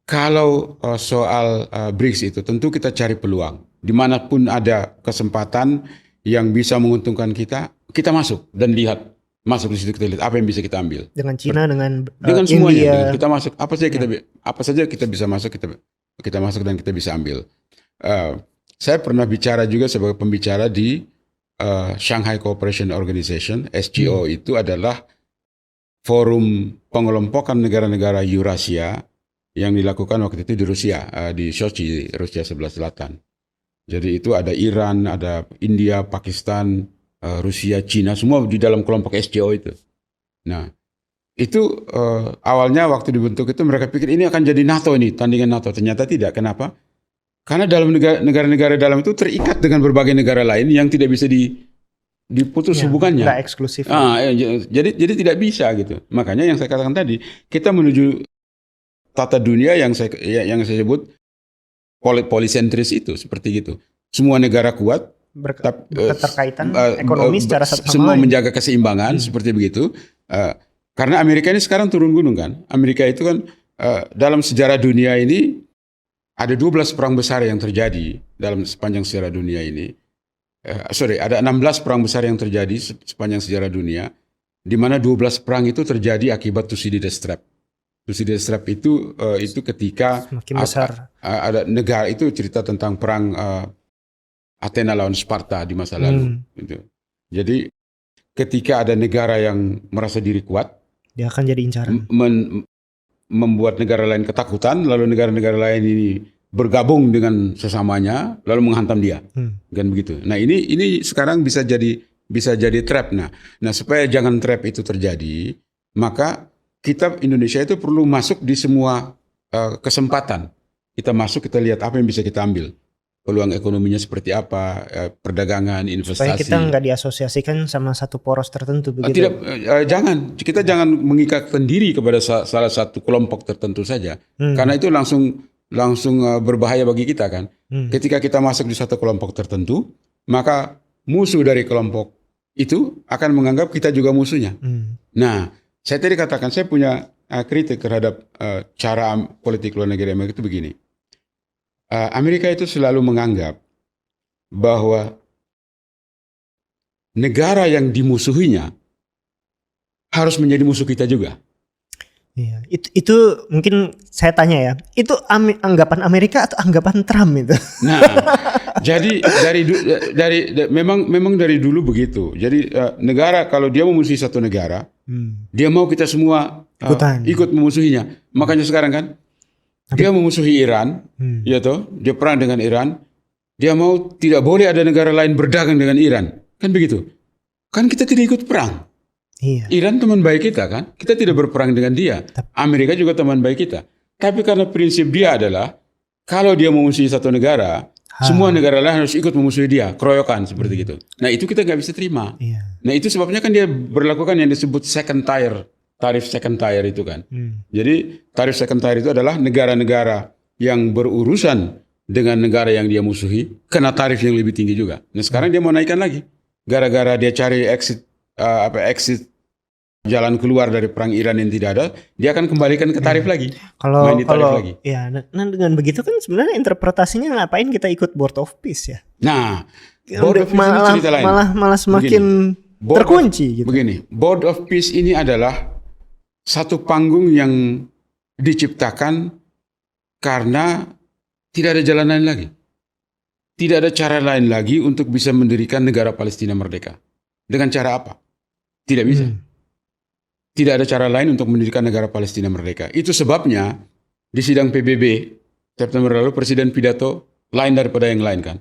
Kalau soal BRICS itu tentu kita cari peluang. Dimanapun ada kesempatan yang bisa menguntungkan kita masuk dan lihat. Masuk di situ kita lihat apa yang bisa kita ambil. Dengan Cina, dengan semuanya, India. dengan kita masuk. Apa saja kita bisa masuk, kita masuk dan kita bisa ambil. Saya pernah bicara juga sebagai pembicara di Shanghai Cooperation Organization, SCO itu adalah forum pengelompokan negara-negara Eurasia yang dilakukan waktu itu di Rusia, di Sochi, Rusia sebelah selatan. Jadi itu ada Iran, ada India, Pakistan, Rusia, Cina, semua di dalam kelompok SCO itu. Nah, itu awalnya waktu dibentuk itu mereka pikir ini akan jadi NATO ini, tandingan NATO. Ternyata tidak. Kenapa? Karena dalam negara-negara dalam itu terikat dengan berbagai negara lain yang tidak bisa diputus hubungannya. Nggak eksklusif. Jadi tidak bisa gitu. Makanya yang saya katakan tadi, kita menuju tata dunia yang saya sebut polisentris itu, seperti gitu. Semua negara kuat, berketerkaitan ekonomi secara satu sama semua lain. menjaga keseimbangan seperti begitu. Karena Amerika ini sekarang turun gunung kan. Amerika itu kan dalam sejarah dunia ini ada 12 perang besar yang terjadi dalam sepanjang sejarah dunia ini. Ada 16 perang besar yang terjadi sepanjang sejarah dunia, di mana 12 perang itu terjadi akibat Thucydides trap. Thucydides trap itu ketika ada negara itu cerita tentang perang Athena lawan Sparta di masa lalu. Gitu. Jadi ketika ada negara yang merasa diri kuat, dia akan jadi incaran. Membuat negara lain ketakutan, lalu negara-negara lain ini bergabung dengan sesamanya, lalu menghantam dia, kan begitu. Nah ini sekarang bisa jadi trap. Nah supaya jangan trap itu terjadi, maka kita Indonesia itu perlu masuk di semua kesempatan. Kita masuk, kita lihat apa yang bisa kita ambil. Peluang ekonominya seperti apa, perdagangan, investasi. Supaya kita nggak diasosiasikan sama satu poros tertentu begitu. Kita jangan mengikatkan diri kepada salah satu kelompok tertentu saja, karena itu langsung berbahaya bagi kita kan. Ketika kita masuk di satu kelompok tertentu, maka musuh dari kelompok itu akan menganggap kita juga musuhnya. Nah, saya tadi katakan saya punya kritik terhadap cara politik luar negeri Amerika itu begini. Amerika itu selalu menganggap bahwa negara yang dimusuhinya harus menjadi musuh kita juga. Iya, itu mungkin saya tanya ya, itu anggapan Amerika atau anggapan Trump itu? Nah, jadi memang dari dulu begitu. Jadi negara kalau dia memusuhi satu negara, dia mau kita semua ikut memusuhinya. Makanya sekarang kan dia memusuhi Iran, ya toh, dia perang dengan Iran. Dia mau tidak boleh ada negara lain berdagang dengan Iran, kan begitu? Kan kita tidak ikut perang. Iya. Iran teman baik kita kan, kita tidak berperang dengan dia. Amerika juga teman baik kita. Tapi karena prinsip dia adalah kalau dia memusuhi satu negara, semua negara lain harus ikut memusuhi dia, keroyokan seperti gitu. Nah itu kita nggak bisa terima. Iya. Nah itu sebabnya kan dia berlakukan yang disebut second tier. Tarif second tier itu kan. Jadi tarif second tier itu adalah negara-negara yang berurusan dengan negara yang dia musuhi kena tarif yang lebih tinggi juga. Nah sekarang dia mau naikkan lagi. Gara-gara dia cari exit jalan keluar dari perang Iran yang tidak ada, dia akan kembalikan ke tarif lagi. Kalau ya, nah dengan begitu kan sebenarnya interpretasinya ngapain kita ikut Board of Peace ya? Nah, Board of Peace ini cerita lain. Malah semakin terkunci gitu. Begini, Board of Peace ini adalah satu panggung yang diciptakan karena tidak ada jalan lain lagi. Tidak ada cara lain lagi untuk bisa mendirikan negara Palestina merdeka. Dengan cara apa? Tidak bisa. tidak ada cara lain untuk mendirikan negara Palestina merdeka. Itu sebabnya di sidang PBB September lalu Presiden pidato lain daripada yang lain kan.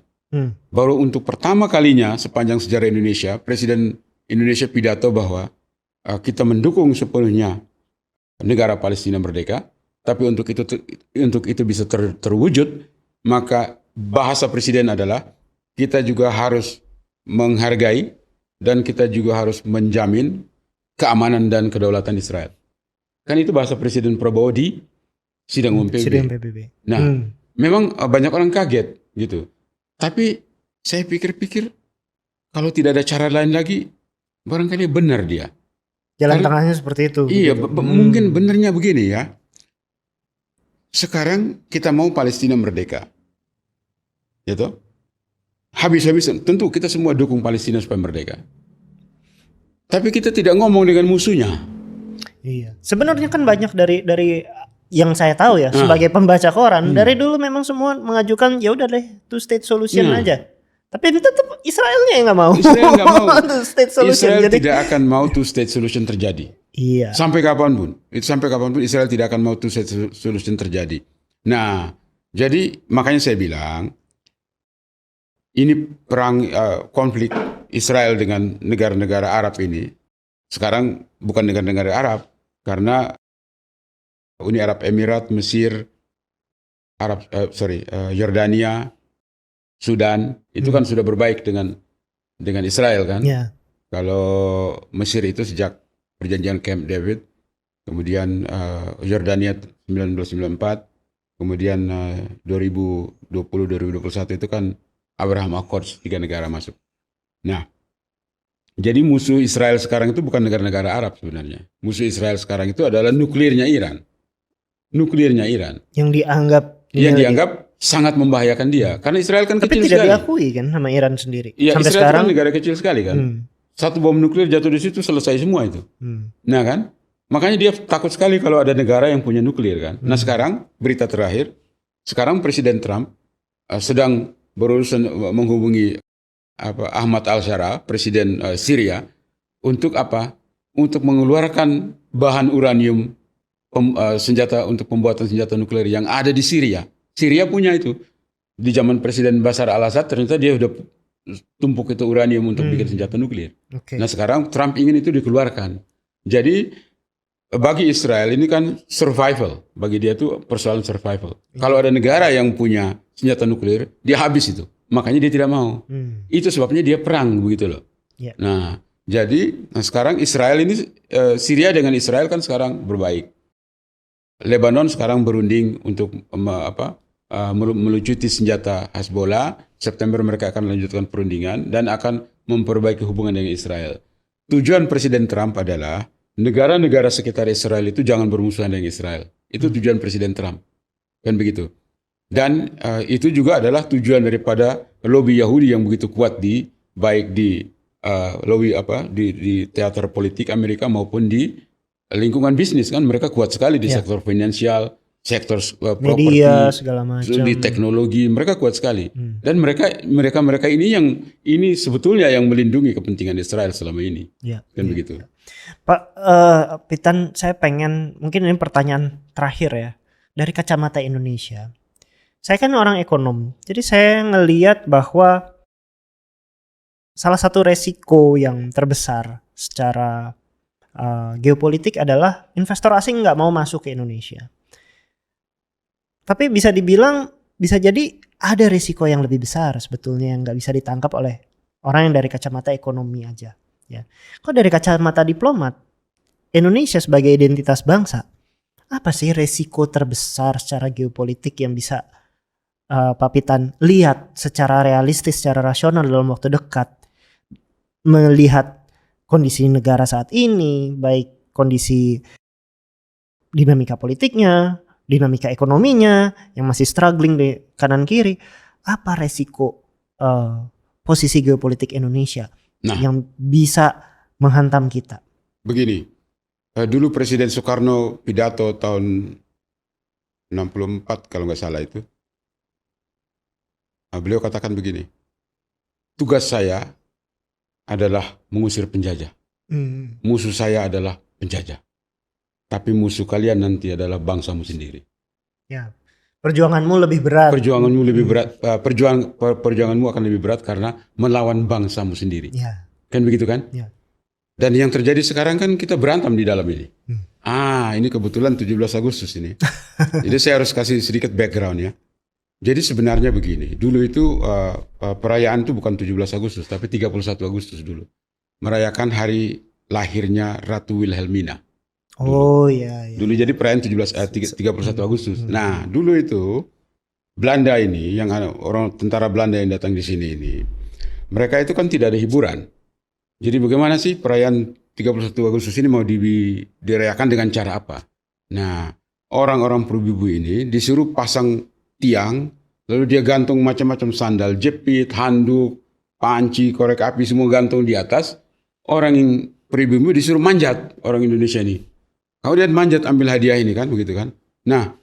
Baru untuk pertama kalinya sepanjang sejarah Indonesia, Presiden Indonesia pidato bahwa kita mendukung sepenuhnya negara Palestina merdeka, tapi untuk itu bisa terwujud, maka bahasa Presiden adalah kita juga harus menghargai dan kita juga harus menjamin keamanan dan kedaulatan Israel. Kan itu bahasa Presiden Prabowo di sidang umum PBB. Nah, memang banyak orang kaget gitu. Tapi saya pikir-pikir kalau tidak ada cara lain lagi, barangkali benar dia. Jalan tengahnya seperti itu. Iya, mungkin benarnya begini ya. Sekarang kita mau Palestina merdeka. Gitu. Habis-habisan, tentu kita semua dukung Palestina supaya merdeka. Tapi kita tidak ngomong dengan musuhnya. Iya. Sebenarnya kan banyak dari yang saya tahu ya, sebagai pembaca koran, dari dulu memang semua mengajukan ya udah deh two state solution aja. Tapi tetap Israelnya yang nggak mau. Israel nggak mau. State solution. Israel Jadi, tidak akan mau two state solution terjadi. iya. Sampai kapanpun Israel tidak akan mau two state solution terjadi. Nah, jadi makanya saya bilang ini perang konflik Israel dengan negara-negara Arab ini sekarang bukan negara-negara Arab karena Uni Arab Emirat, Mesir, Yordania, Sudan itu kan sudah berbaik dengan Israel kan. Yeah. Kalau Mesir itu sejak perjanjian Camp David, kemudian Yordania 1994, kemudian 2020-2021 itu kan Abraham Accords, 3 negara masuk. Nah, jadi musuh Israel sekarang itu bukan negara-negara Arab sebenarnya. Musuh Israel sekarang itu adalah nuklirnya Iran. Yang dianggap sangat membahayakan dia. Karena Israel kan tapi kecil tidak sekali. diakui kan sama Iran sendiri. Ya, sampai Israel sekarang kan negara kecil sekali kan. Satu bom nuklir jatuh di situ selesai semua itu. Nah kan, makanya dia takut sekali kalau ada negara yang punya nuklir kan. Nah sekarang berita terakhir, sekarang Presiden Trump sedang berurusan menghubungi Ahmad Al-Shara, Presiden Syria, untuk apa? Untuk mengeluarkan bahan uranium senjata untuk pembuatan senjata nuklir yang ada di Syria. Syria punya itu. Di zaman Presiden Bashar al-Assad ternyata dia sudah tumpuk itu uranium untuk bikin senjata nuklir. Okay. Nah sekarang Trump ingin itu dikeluarkan. Jadi bagi Israel ini kan survival. Bagi dia itu persoalan survival. Kalau ada negara yang punya senjata nuklir, dia habis itu. Makanya dia tidak mau. Itu sebabnya dia perang begitu loh. Yeah. Nah jadi sekarang Israel ini, Syria dengan Israel kan sekarang berbaik. Lebanon sekarang berunding untuk melucuti senjata Hezbollah. September mereka akan melanjutkan perundingan dan akan memperbaiki hubungan dengan Israel. Tujuan Presiden Trump adalah negara-negara sekitar Israel itu jangan bermusuhan dengan Israel. Itu tujuan Presiden Trump. Kan begitu. Dan itu juga adalah tujuan daripada lobby Yahudi yang begitu kuat baik di teater politik Amerika maupun di lingkungan bisnis kan, mereka kuat sekali di sektor finansial, sektor properti, media segala macam, di teknologi mereka kuat sekali. Dan mereka ini sebetulnya yang melindungi kepentingan Israel selama ini. Kan begitu. Pak Pitan, saya pengen, mungkin ini pertanyaan terakhir ya, dari kacamata Indonesia. Saya kan orang ekonom, jadi saya ngelihat bahwa salah satu resiko yang terbesar secara geopolitik adalah investor asing nggak mau masuk ke Indonesia. Tapi bisa dibilang, bisa jadi ada risiko yang lebih besar sebetulnya yang nggak bisa ditangkap oleh orang yang dari kacamata ekonomi aja. Ya, kok dari kacamata diplomat, Indonesia sebagai identitas bangsa, apa sih resiko terbesar secara geopolitik yang bisa Pak Pitan lihat secara realistis, secara rasional dalam waktu dekat, melihat kondisi negara saat ini, baik kondisi dinamika politiknya, dinamika ekonominya yang masih struggling di kanan kiri, apa resiko posisi geopolitik Indonesia yang bisa menghantam kita? Begini, dulu Presiden Soekarno pidato tahun 64 kalau nggak salah itu, beliau katakan begini, tugas saya adalah mengusir penjajah. Musuh saya adalah penjajah. tapi musuh kalian nanti adalah bangsamu sendiri. Ya. Perjuanganmu lebih berat. Perjuanganmu lebih berat, perjuanganmu akan lebih berat karena melawan bangsamu sendiri. Ya. Kan begitu kan? Ya. Dan yang terjadi sekarang kan kita berantem di dalam ini. Ini kebetulan 17 Agustus ini. Jadi saya harus kasih sedikit background ya. Jadi sebenarnya begini, dulu itu perayaan itu bukan 17 Agustus, tapi 31 Agustus dulu. Merayakan hari lahirnya Ratu Wilhelmina. Oh iya. Dulu jadi perayaan 31 Agustus. Nah, dulu itu Belanda ini, yang orang tentara Belanda yang datang di sini ini, mereka itu kan tidak ada hiburan. Jadi bagaimana sih perayaan 31 Agustus ini mau dirayakan dengan cara apa? Nah, orang-orang pribumi ini disuruh pasang tiang, lalu dia gantung macam-macam sandal jepit, handuk, panci, korek api, semua gantung di atas. Orang yang pribumi disuruh manjat, orang Indonesia ini. Kemudian manjat ambil hadiah ini kan, begitu kan. Nah,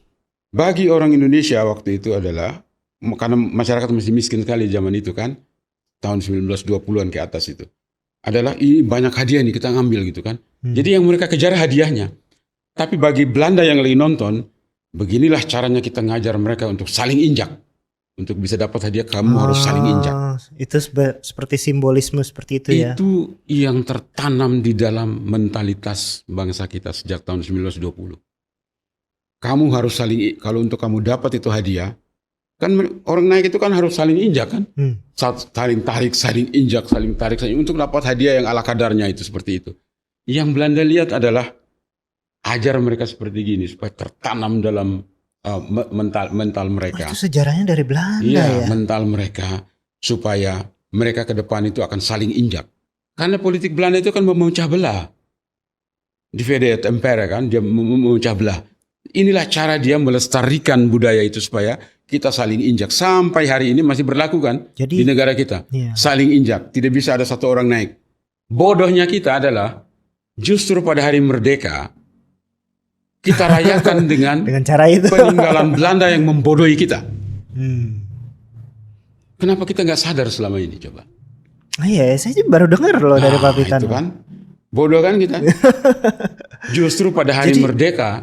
bagi orang Indonesia waktu itu adalah, karena masyarakat masih miskin sekali zaman itu kan, tahun 1920-an ke atas itu. Adalah ini banyak hadiah nih kita ngambil gitu kan. Jadi yang mereka kejar hadiahnya. Tapi bagi Belanda yang lagi nonton, beginilah caranya kita ngajar mereka untuk saling injak. Untuk bisa dapat hadiah kamu harus saling injak. Itu seperti simbolisme seperti itu ya. Itu yang tertanam di dalam mentalitas bangsa kita sejak tahun 1920. Kamu harus saling, kalau untuk kamu dapat itu hadiah, kan orang naik itu kan harus saling injak kan. Saling tarik, saling injak, saling tarik, untuk dapat hadiah yang ala kadarnya itu seperti itu. Yang Belanda lihat adalah ajar mereka seperti gini supaya tertanam dalam mental mereka. Itu sejarahnya dari Belanda ya. Mental mereka supaya mereka ke depan itu akan saling injak. Karena politik Belanda itu kan memecah belah. Divided Empire kan, dia memecah belah. Inilah cara dia melestarikan budaya itu supaya kita saling injak. Sampai hari ini masih berlaku kan. Jadi, di negara kita. Iya. Saling injak, tidak bisa ada satu orang naik. Bodohnya kita adalah justru pada hari merdeka kita rayakan dengan cara itu. Peninggalan Belanda yang membodohi kita. Kenapa kita nggak sadar selama ini coba? Iya, saya baru dengar loh dari Pak Pitan. Itu kan bodoh kan kita. Justru pada hari merdeka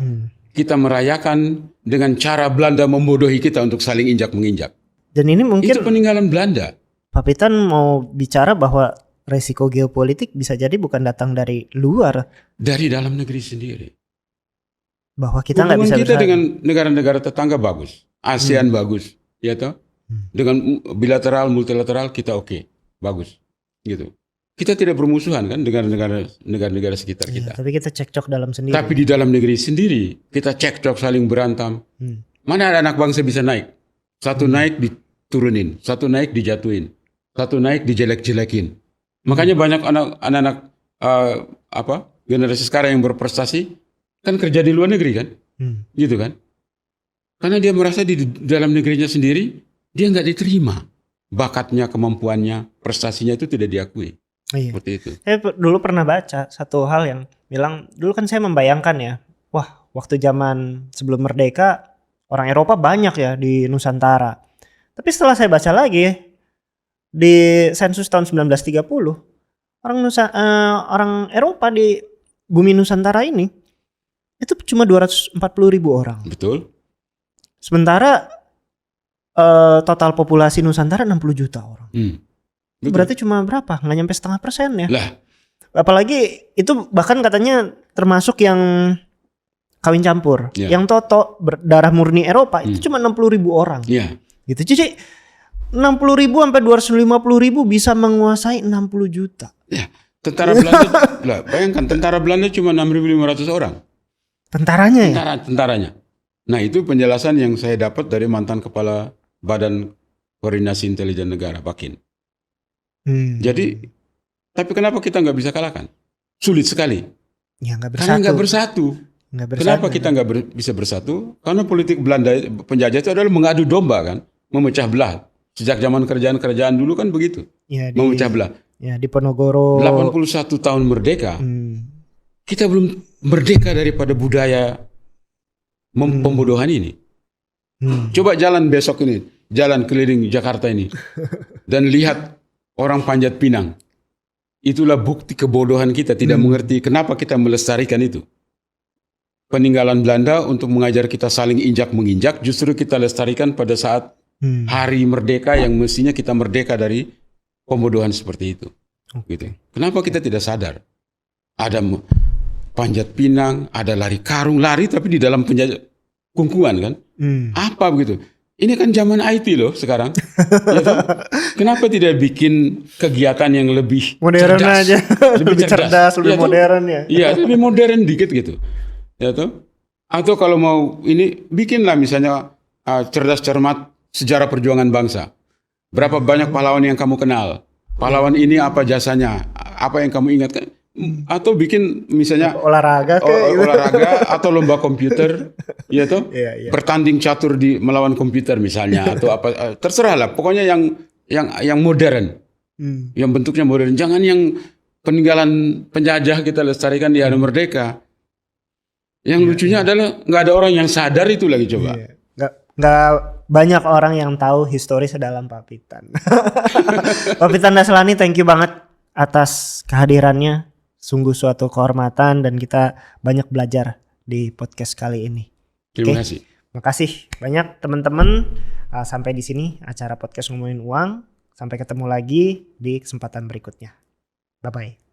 kita merayakan dengan cara Belanda membodohi kita untuk saling injak menginjak. Dan ini mungkin itu peninggalan Belanda. Pak Pitan mau bicara bahwa resiko geopolitik bisa jadi bukan datang dari luar, dari dalam negeri sendiri. Bahwa kita nggak bisa kita dengan negara-negara tetangga bagus, ASEAN bagus, ya toh. Dengan bilateral, multilateral kita oke, bagus, gitu. Kita tidak bermusuhan kan dengan negara-negara sekitar kita. Tapi kita cekcok dalam sendiri. Tapi di dalam negeri sendiri kita cekcok, saling berantem. Mana ada anak bangsa bisa naik? Satu naik diturunin, satu naik dijatuhin, satu naik dijelek-jelekin. Makanya banyak anak-anak generasi sekarang yang berprestasi kan kerja di luar negeri kan, gitu kan? Karena dia merasa di dalam negerinya sendiri dia nggak diterima, bakatnya, kemampuannya, prestasinya itu tidak diakui. Seperti itu. Saya dulu pernah baca satu hal yang bilang, dulu kan saya membayangkan ya, wah waktu zaman sebelum merdeka orang Eropa banyak ya di Nusantara. Tapi setelah saya baca lagi di sensus tahun 1930 orang Eropa di bumi Nusantara ini itu cuma 240.000 orang. Betul. Sementara total populasi Nusantara 60 juta orang. Berarti cuma berapa? Nggak nyampe 0,5% ya. Lah. Apalagi itu bahkan katanya termasuk yang kawin campur. Yang toto berdarah murni Eropa itu cuma 60.000 orang. Gitu. Jadi 60.000 sampai 250.000 bisa menguasai 60 juta. Ya, tentara Belanda, bayangkan tentara Belanda cuma 6.500 orang. Tentaranya ya? Tentaranya. Nah itu penjelasan yang saya dapat dari mantan kepala Badan Koordinasi Intelijen Negara, Bakin. Jadi, tapi kenapa kita nggak bisa kalahkan? Sulit sekali. Ya, nggak bersatu. Karena nggak bersatu. Kenapa kita nggak bisa bersatu? Karena politik Belanda penjajah itu adalah mengadu domba kan, memecah belah. Sejak zaman kerajaan-kerajaan dulu kan begitu, memecah belah. Ya di Ponorogo. 81 tahun merdeka. Kita belum merdeka daripada budaya pembodohan ini. Coba jalan besok ini, jalan keliling Jakarta ini, dan lihat orang panjat pinang. Itulah bukti kebodohan kita, tidak mengerti kenapa kita melestarikan itu. peninggalan Belanda untuk mengajar kita saling injak menginjak, justru kita lestarikan pada saat hari merdeka yang mestinya kita merdeka dari pembodohan seperti itu. Gitu. Kenapa kita tidak sadar? Ada panjat pinang, ada lari karung, lari tapi di dalam kungkungan kan? Apa begitu? Ini kan zaman IT loh sekarang. Ya toh? Kenapa tidak bikin kegiatan yang lebih modern cerdas, aja, lebih cerdas, lebih ya, modern ya? Iya, lebih modern dikit gitu. Ya toh? Atau kalau mau ini bikinlah misalnya cerdas cermat sejarah perjuangan bangsa. Berapa banyak pahlawan yang kamu kenal? Pahlawan ini apa jasanya? Apa yang kamu ingatkan? Atau bikin misalnya olahraga gitu. olahraga atau lomba komputer, ya toh? Iya. Bertanding catur melawan komputer misalnya atau apa, terserah lah. Pokoknya yang modern. Yang bentuknya modern. Jangan yang peninggalan penjajah kita lestarikan di hari merdeka. Yang lucunya adalah nggak ada orang yang sadar itu lagi coba. Iya. Nggak banyak orang yang tahu histori sedalam Pak Pitan. Pak Pitan Daslani, thank you banget atas kehadirannya. Sungguh suatu kehormatan dan kita banyak belajar di podcast kali ini. Terima kasih. Makasih banyak teman-teman. Sampai di sini acara podcast Ngomongin Uang. Sampai ketemu lagi di kesempatan berikutnya. Bye-bye.